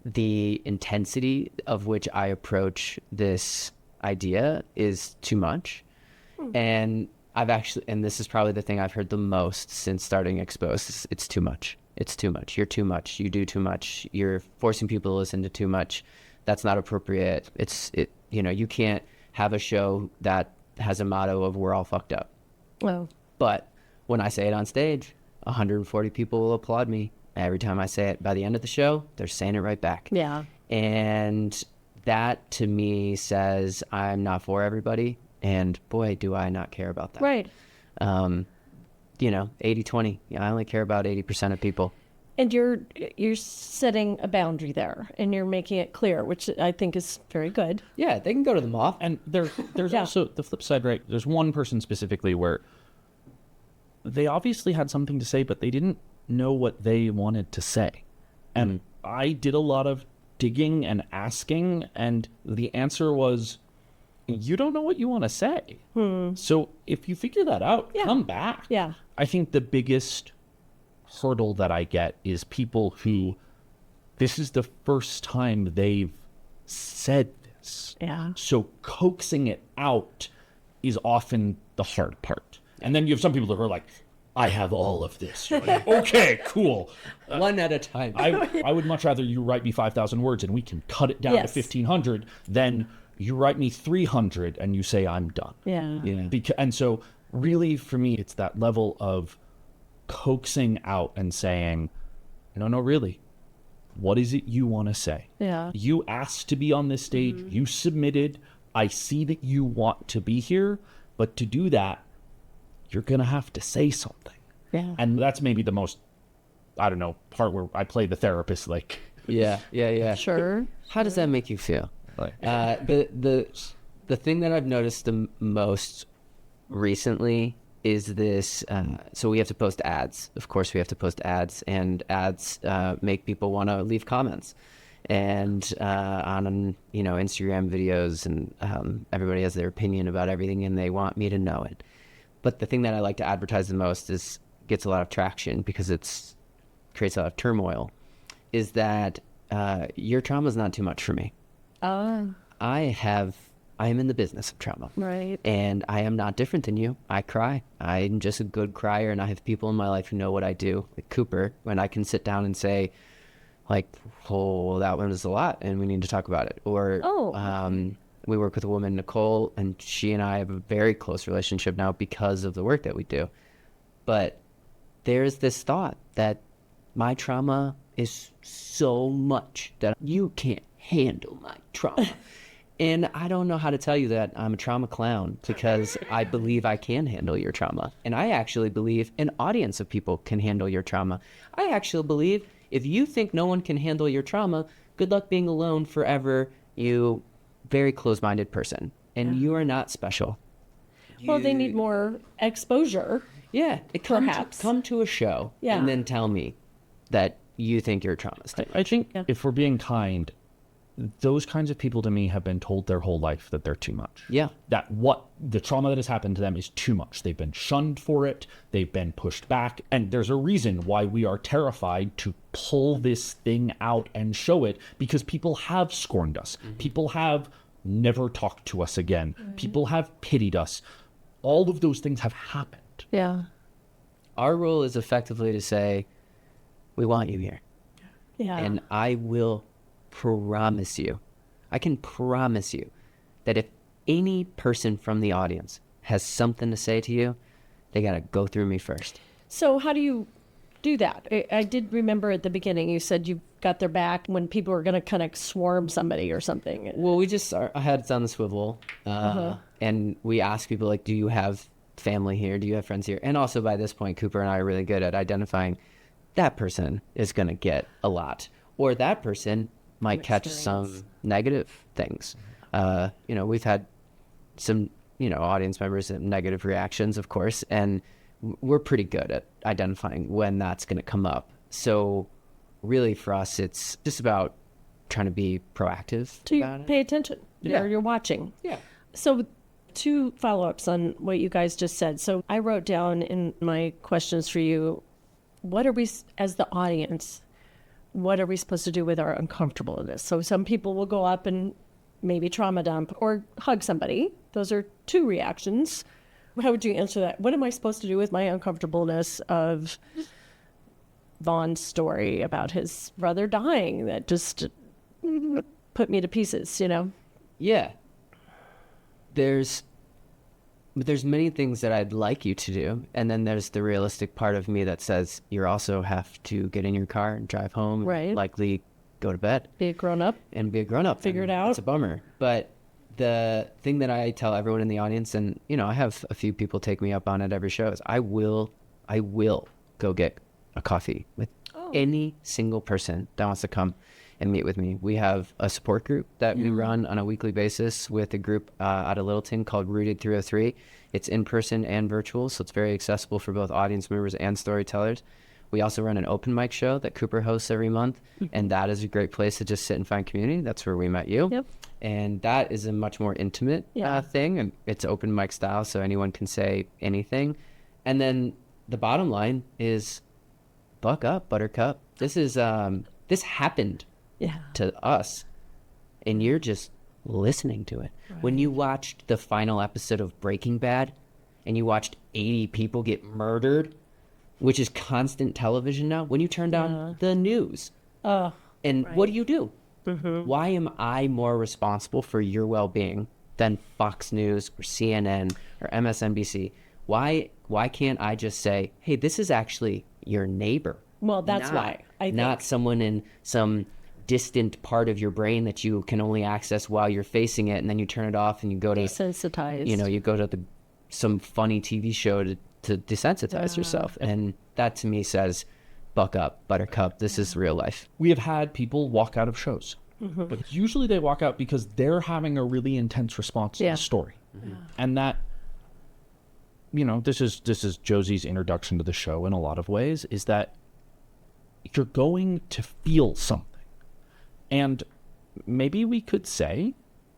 the intensity of which I approach this idea is too much. And and this is probably the thing I've heard the most since starting Exposed. It's too much. It's too much. You're too much. You do too much. You're forcing people to listen to too much. That's not appropriate. You can't have a show that has a motto of we're all fucked up. Oh, But when I say it on stage, 140 people will applaud me every time I say it. By the end of the show, they're saying it right back. yeah. And that to me says I'm not for everybody. And boy, do I not care about that. Right. 80-20. Yeah, I only care about 80% of people. And you're setting a boundary there, and you're making it clear, which I think is very good. Yeah, they can go to the mall. And there's Yeah. also the flip side, right? There's one person specifically where they obviously had something to say, but they didn't know what they wanted to say. And I did a lot of digging and asking, and the answer was, you don't know what you want to say. So if you figure that out, Yeah. come back. Yeah. I think the biggest hurdle that I get is people who this is the first time they've said this. Yeah. So coaxing it out is often the hard part. And then you have some people who are like, I have all of this. You're like, okay, cool. One at a time. I would much rather you write me 5,000 words and we can cut it down Yes. to 1,500 than you write me 300 and you say I'm done. Yeah. Yeah. And so really for me, it's that level of coaxing out and saying, no, really, what is it you want to say? Yeah. You asked to be on this stage. You submitted. I see that you want to be here. But to do that, you're going to have to say something. Yeah. And that's maybe the most, I don't know, part where I play the therapist. Like, Yeah. Sure. How does that make you feel? like The thing that I've noticed the most recently is this. So we have to post ads. Of course, we have to post ads, and ads make people want to leave comments. And on Instagram videos, and everybody has their opinion about everything, and they want me to know it. But the thing that I like to advertise the most gets a lot of traction because it creates a lot of turmoil. Is that your trauma is not too much for me. I am in the business of trauma. Right. And I am not different than you. I cry. I'm just a good crier, and I have people in my life who know what I do. Like Cooper, when I can sit down and say, like, oh, that one was a lot, and we need to talk about it. Or we work with a woman, Nicole, and she and I have a very close relationship now because of the work that we do. But there's this thought that my trauma is so much that you can't handle my trauma. And I don't know how to tell you that I'm a trauma clown, because I believe I can handle your trauma. And I actually believe an audience of people can handle your trauma. I actually believe if you think no one can handle your trauma, good luck being alone forever, you very close-minded person. And you are not special. Well, they need more exposure. Yeah, Perhaps. come to a show Yeah. and then tell me that you think your trauma is too I think if we're being kind, those kinds of people to me have been told their whole life that they're too much. Yeah. That what the trauma that has happened to them is too much. They've been shunned for it. They've been pushed back. And there's a reason why we are terrified to pull this thing out and show it, because people have scorned us. People have never talked to us again. People have pitied us. All of those things have happened. Yeah. Our role is effectively to say, we want you here. Yeah. And I will promise you, I can promise you that if any person from the audience has something to say to you, they got to go through me first. So how do you do that? I did remember at the beginning you said you got their back when people were going to kind of swarm somebody or something. Well, we just our heads on the swivel, and we ask people, like, do you have family here? Do you have friends here? And also by this point, Cooper and I are really good at identifying that person is going to get a lot, or that person might catch some negative things. We've had some, audience members have negative reactions, of course, and we're pretty good at identifying when that's going to come up. So really for us, it's just about trying to be proactive To about it. pay attention. Yeah. Or you're watching. Yeah. So, two follow-ups on what you guys just said. So, I wrote down in my questions for you, what are we, as the audience, what are we supposed to do with our uncomfortableness? So, some people will go up and maybe trauma dump or hug somebody. Those are two reactions. How would you answer that? What am I supposed to do with my uncomfortableness of Vaughn's story about his brother dying that just put me to pieces, you know? Yeah. There's many things that I'd like you to do, and then there's the realistic part of me that says you also have to get in your car and drive home, Right. likely go to bed Be a grown up. and be a grown-up. Figure and it out. It's a bummer. But the thing that I tell everyone in the audience, and I have a few people take me up on it every show, is I will go get a coffee with any single person that wants to come and meet with me. We have a support group that we run on a weekly basis with a group out of Littleton called Rooted 303. It's in person and virtual, so it's very accessible for both audience members and storytellers. We also run an open mic show that Cooper hosts every month, and that is a great place to just sit and find community. That's where we met you. Yep. And that is a much more intimate Yeah. thing, and it's open mic style, so anyone can say anything. And then the bottom line is, buck up, Buttercup. This is this happened Yeah. to us, and you're just listening to it. When you watched the final episode of Breaking Bad, and you watched 80 people get murdered, which is constant television now, when you turn down the news, and what do? Why am I more responsible for your well-being than Fox News or CNN or MSNBC? Why can't I just say, hey, this is actually your neighbor? Well, that's Not- why I think. not someone in some distant part of your brain that you can only access while you're facing it, and then you turn it off and you go to Desensitized. you go to some funny TV show to desensitize yourself, and that to me says, buck up, Buttercup. This is real life. We have had people walk out of shows, but usually they walk out because they're having a really intense response to Yeah. the story, and that, this is Josie's introduction to the show in a lot of ways, is that you're going to feel something, and maybe we could say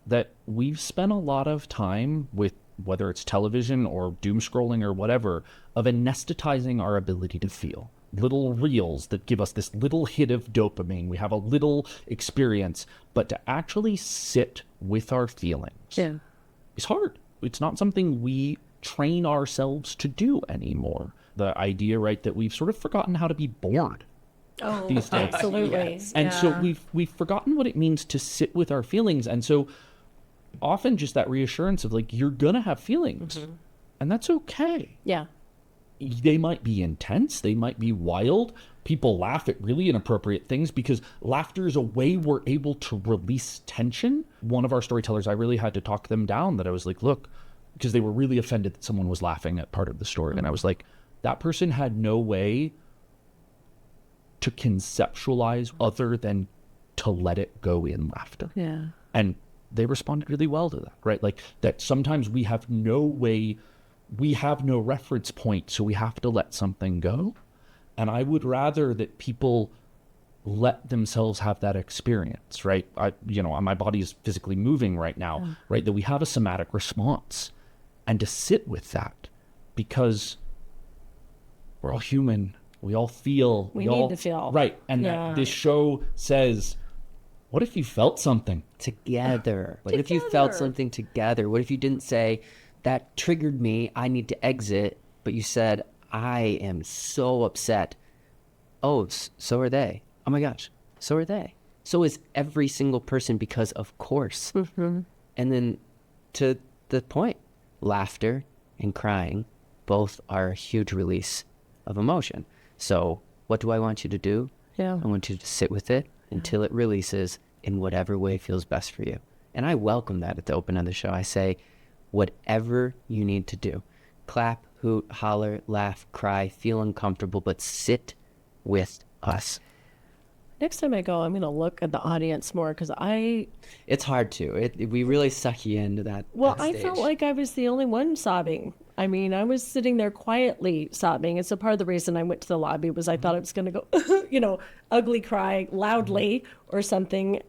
that we've spent a lot of time with, whether it's television or doom scrolling or whatever, of anesthetizing our ability to feel. Little reels that give us this little hit of dopamine. We have a little experience, but to actually sit with our feelings Yeah. is hard. It's not something we train ourselves to do anymore. The idea, right, that we've sort of forgotten how to be bored Oh, these days. absolutely. And so we've forgotten what it means to sit with our feelings. And so often just that reassurance of like, you're gonna have feelings, and that's okay. Yeah. They might be intense, they might be wild. People laugh at really inappropriate things because laughter is a way we're able to release tension. One of our storytellers, I really had to talk them down, that I was like, look, because they were really offended that someone was laughing at part of the story. And I was like, that person had no way to conceptualize other than to let it go in laughter. Yeah. And they responded really well to that, right? Like that sometimes we have no way, we have no reference point, so we have to let something go. And I would rather that people let themselves have that experience, right? My body is physically moving right now, right? That we have a somatic response, and to sit with that, because we're all human. We all feel. We all need to feel. Right. And Yeah. that this show says, what if you felt something? Together. What if you felt something together? What if you didn't say, that triggered me, I need to exit, but you said, I am so upset. Oh, so are they. Oh my gosh, so are they. So is every single person, because of course. And then to the point, laughter and crying both are a huge release of emotion. So what do I want you to do? Yeah. I want you to sit with it until it releases in whatever way feels best for you. And I welcome that at the open of the show. I say, whatever you need to do. Clap, hoot, holler, laugh, cry, feel uncomfortable, but sit with us. Next time I go, I'm going to look at the audience more because It's hard to. We really suck you into that. well, that I stage. felt like I was the only one sobbing. I mean, I was sitting there quietly sobbing. And so part of the reason I went to the lobby was I thought I was going to go, ugly cry loudly or something.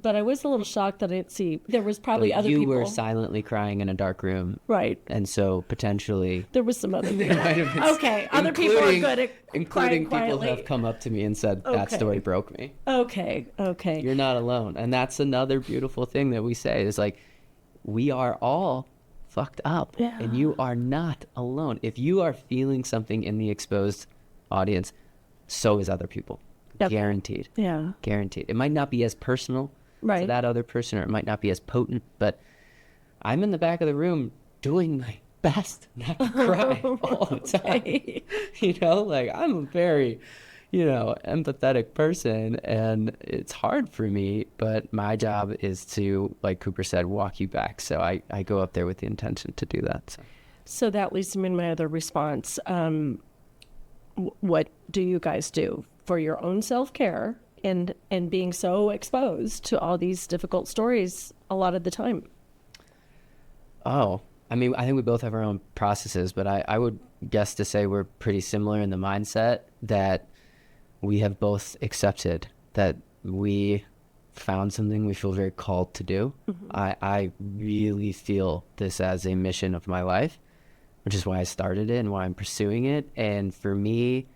But I was a little shocked that I didn't see. There was probably But other you people. were silently crying in a dark room, Right. and so potentially There was some other people. might have been Okay. Other people are good at including crying people who quietly. have come up to me and said that Okay. story broke me. Okay. You're not alone, and that's another beautiful thing that we say is like, we are all fucked up, Yeah. and you are not alone. If you are feeling something in the exposed audience, so is other people. Yep. Guaranteed. Yeah. Guaranteed. It might not be as personal to Right. that other person, or it might not be as potent, but I'm in the back of the room doing my best not to cry all the time. Like I'm a very, empathetic person, and it's hard for me, but my job is to, like Cooper said, walk you back. So I go up there with the intention to do that. So. So that leads me to my other response. What do you guys do for your own self-care and being so exposed to all these difficult stories a lot of the time? Oh, I mean, I think we both have our own processes, but I would guess to say we're pretty similar in the mindset that we have both accepted that we found something we feel very called to do. I really feel this as a mission of my life, which is why I started it and why I'm pursuing it. And for me,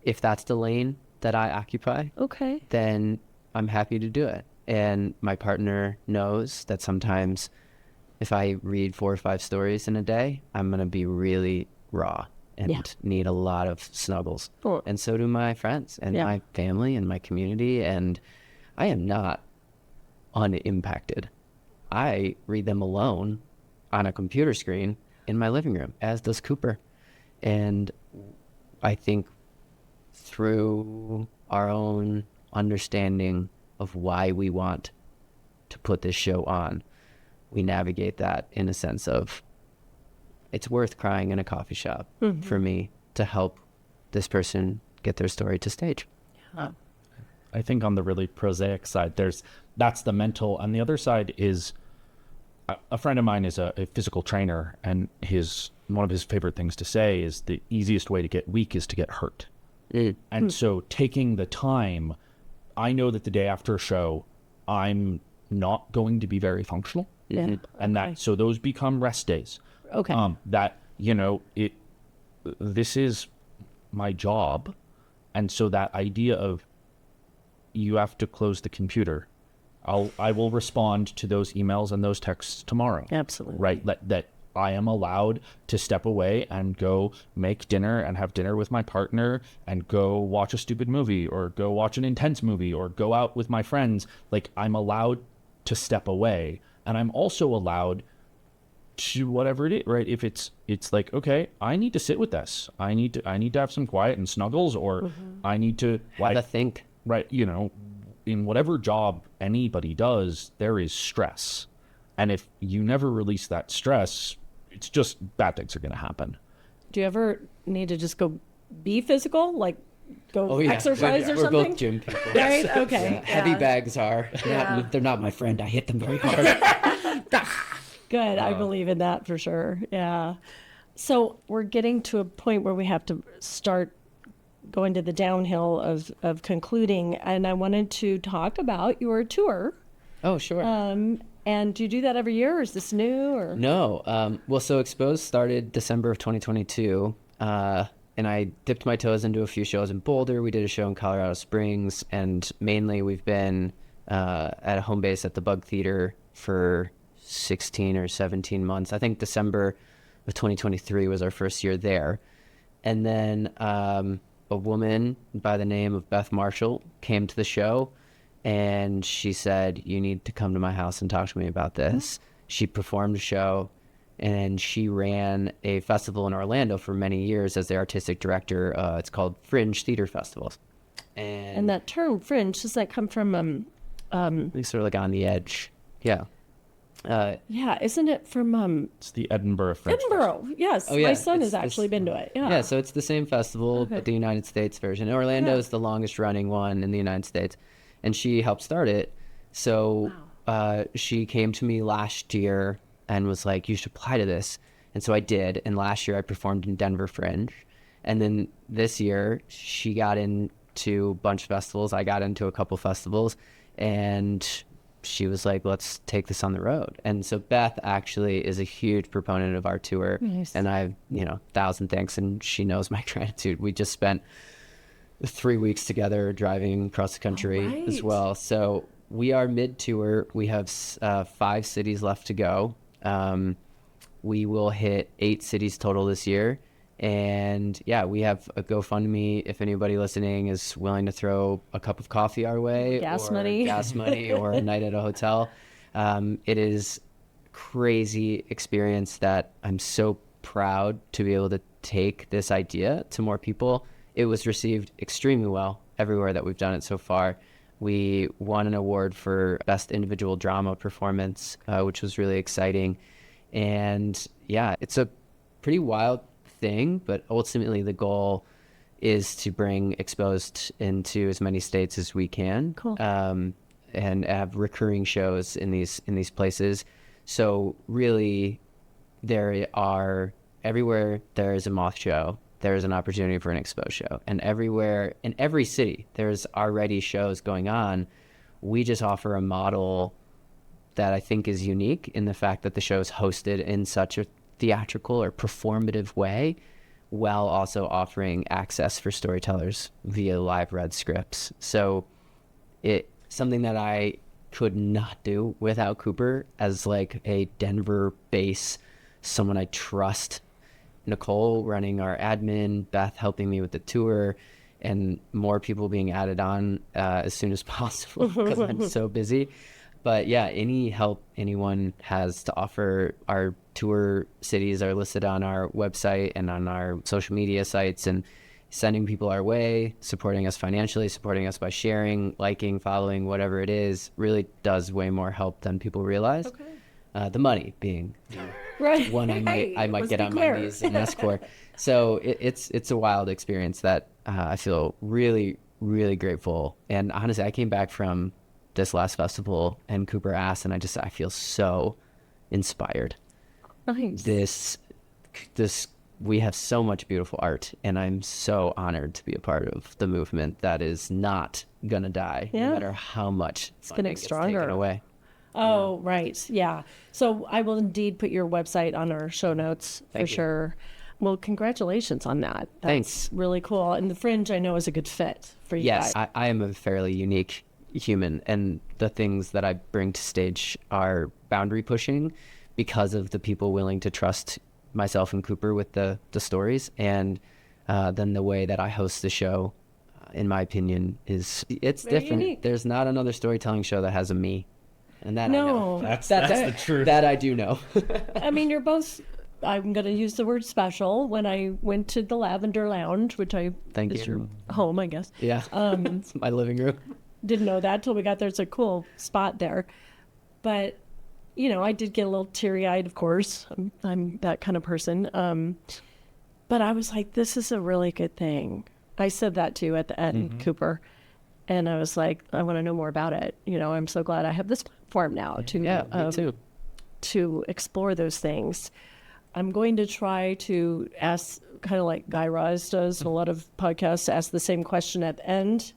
if that's the lane that I occupy, Okay. then I'm happy to do it. And my partner knows that sometimes if I read 4 or 5 stories in a day, I'm going to be really raw and Yeah. need a lot of snuggles. Cool. And so do my friends and Yeah. my family and my community. And I am not unimpacted. I read them alone on a computer screen in my living room, as does Cooper. And I think through our own understanding of why we want to put this show on, we navigate that in a sense of it's worth crying in a coffee shop for me to help this person get their story to stage. I think on the really prosaic side, that's the mental, and the other side is a friend of mine is a physical trainer, and one of his favorite things to say is the easiest way to get weak is to get hurt. And so taking the time, I know that the day after a show, I'm not going to be very functional. Yeah. And Okay. so those become rest days. Okay. This is my job. And so that idea of you have to close the computer, I will respond to those emails and those texts tomorrow. Absolutely. Right. That I am allowed to step away and go make dinner and have dinner with my partner and go watch a stupid movie or go watch an intense movie or go out with my friends. Like, I'm allowed to step away, and I'm also allowed to whatever it is, right? If it's like, okay, I need to sit with this. I need to have some quiet and snuggles, or I need to Have a think. right, in whatever job anybody does, there is stress. And if you never release that stress, it's just bad things are going to happen. Do you ever need to just go be physical, like go Oh, yeah. exercise or We're something? both gym people. Right? Okay. Heavy Yeah. bags are. They're not my friend. I hit them very hard. Good. I believe in that for sure. Yeah. So we're getting to a point where we have to start going to the downhill of concluding. And I wanted to talk about your tour. Oh, sure. And do you do that every year, or is this new? Or No. Well, so Exposed started December of 2022. And I dipped my toes into a few shows in Boulder. We did a show in Colorado Springs. And mainly we've been at a home base at the Bug Theater for 16 or 17 months. I think December of 2023 was our first year there. And then a woman by the name of Beth Marshall came to the show, and she said, "You need to come to my house and talk to me about this." She performed a show, and she ran a festival in Orlando for many years as the artistic director. It's called Fringe Theater Festivals. and that term fringe, does that come from Sort of like on the edge. Yeah. yeah, isn't it from It's the Edinburgh Fringe Festival. Edinburgh? Yes. Oh, yeah, My son it's has actually been to it. Yeah. Yeah, so it's the same festival, but the United States version. Orlando Yeah. is the longest running one in the United States, and she helped start it. So she came to me last year and was like, "You should apply to this." And so I did. And last year I performed in Denver Fringe. And then this year she got into a bunch of festivals. I got into a couple festivals, and she was like, let's take this on the road. And so Beth actually is a huge proponent of our tour. Nice. And I, 1,000 thanks. And she knows my gratitude. We just spent 3 weeks together driving across the country as right. well. So we are mid-tour. We have 5 cities left to go. We will hit 8 cities total this year. And yeah, we have a GoFundMe if anybody listening is willing to throw a cup of coffee our way, Gas or money, or a night at a hotel. It is crazy experience that I'm so proud to be able to take this idea to more people. It was received extremely well everywhere that we've done it so far. We won an award for Best Individual Drama Performance, which was really exciting. And yeah, it's a pretty wild thing, but ultimately the goal is to bring Exposed into as many states as we can. Cool. And have recurring shows in these places. So really, everywhere there is a Moth show, there is an opportunity for an Exposed show. And everywhere, in every city, there's already shows going on. We just offer a model that I think is unique in the fact that the show is hosted in such a theatrical or performative way, while also offering access for storytellers via live read scripts. So it's something that I could not do without Cooper as like a Denver base, someone I trust. Nicole running our admin, Beth helping me with the tour, and more people being added on as soon as possible because I'm so busy. But yeah, any help anyone has to offer, our tour cities are listed on our website and on our social media sites, and sending people our way, supporting us financially, supporting us by sharing, liking, following, whatever it is, really does way more help than people realize. Okay. The money being Right. one I might Let's get be on clear. my knees and ask for. So it's a wild experience that I feel really, really grateful. And honestly, I came back from this last festival and Cooper asked, and I feel so inspired. Nice. This we have so much beautiful art, and I'm so honored to be a part of the movement that is not gonna die, Yeah. no matter how much It's getting gets stronger. taken away. Oh, right. Yeah. So I will indeed put your website on our show notes for Thank you. sure. Well, congratulations on that. That's Thanks. really cool. And the Fringe, I know, is a good fit for you Yes, guys. I am a fairly unique human, and the things that I bring to stage are boundary pushing because of the people willing to trust myself and Cooper with the stories. And then the way that I host the show, in my opinion, it's Very different. unique. There's not another storytelling show that has a me. And that I know. No. That's the truth. That I do know. I mean, you're both, I'm going to use the word special. When I went to the Lavender Lounge, which Thank is you. your home, I guess. Yeah. It's my living room. Didn't know that till we got there. It's a cool spot there. But, I did get a little teary-eyed, of course. I'm that kind of person. But I was like, this is a really good thing. I said that to you at the end, Cooper. And I was like, I want to know more about it. I'm so glad I have this platform now to Me too. to explore those things. I'm going to try to ask, kind of like Guy Raz does in a lot of podcasts, ask the same question at the end.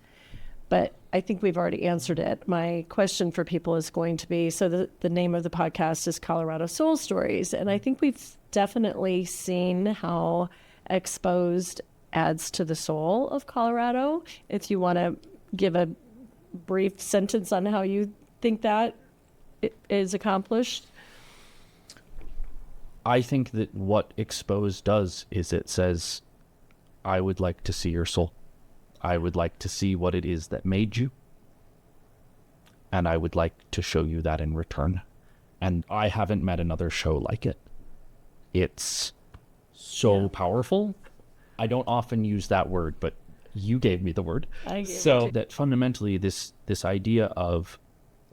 But I think we've already answered it. My question for people is going to be, so the name of the podcast is Colorado Soul Stories. And I think we've definitely seen how Exposed adds to the soul of Colorado. If you want to give a brief sentence on how you think that is accomplished. I think that what Exposed does is it says, I would like to see your soul. I would like to see what it is that made you. And I would like to show you that in return. And I haven't met another show like it. It's so powerful. I don't often use that word, but you gave me the word. I gave So it to- that fundamentally this idea of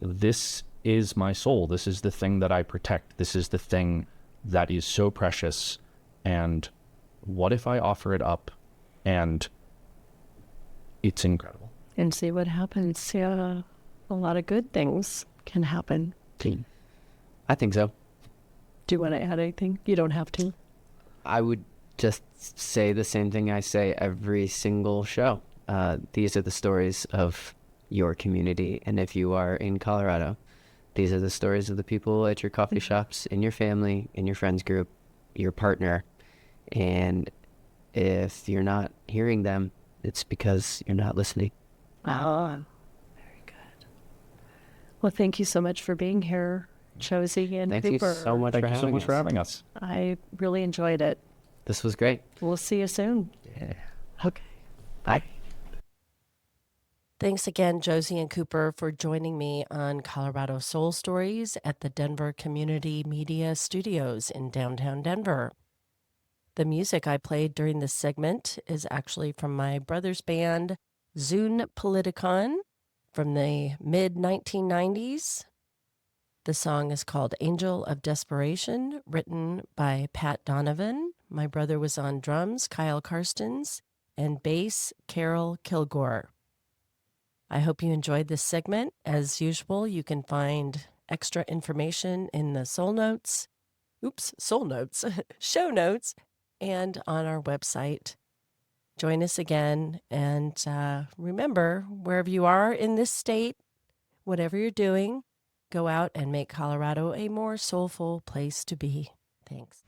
this is my soul. This is the thing that I protect. This is the thing that is so precious. And what if I offer it up? And it's incredible. and see what happens. Yeah, a lot of good things can happen. I think so. Do you want to add anything? You don't have to. I would just say the same thing I say every single show. These are the stories of your community. And if you are in Colorado, these are the stories of the people at your coffee shops, in your family, in your friends group, your partner. And if you're not hearing them, it's because you're not listening. Oh, very good. Well, thank you so much for being here, Josie and Thank you Cooper. so much Thank for you so having much us. for having us. I really enjoyed it. This was great. We'll see you soon. Yeah. Okay. Bye. Thanks again, Josie and Cooper, for joining me on Colorado Soul Stories at the Denver Community Media Studios in downtown Denver. The music I played during this segment is actually from my brother's band, Zune Politikon, from the mid-1990s. The song is called Angel of Desperation, written by Pat Donovan. My brother was on drums, Kyle Karstens, and bass, Carol Kilgore. I hope you enjoyed this segment. As usual, you can find extra information in the show notes, and on our website. Join us again, and remember, wherever you are in this state, whatever you're doing, go out and make Colorado a more soulful place to be. Thanks.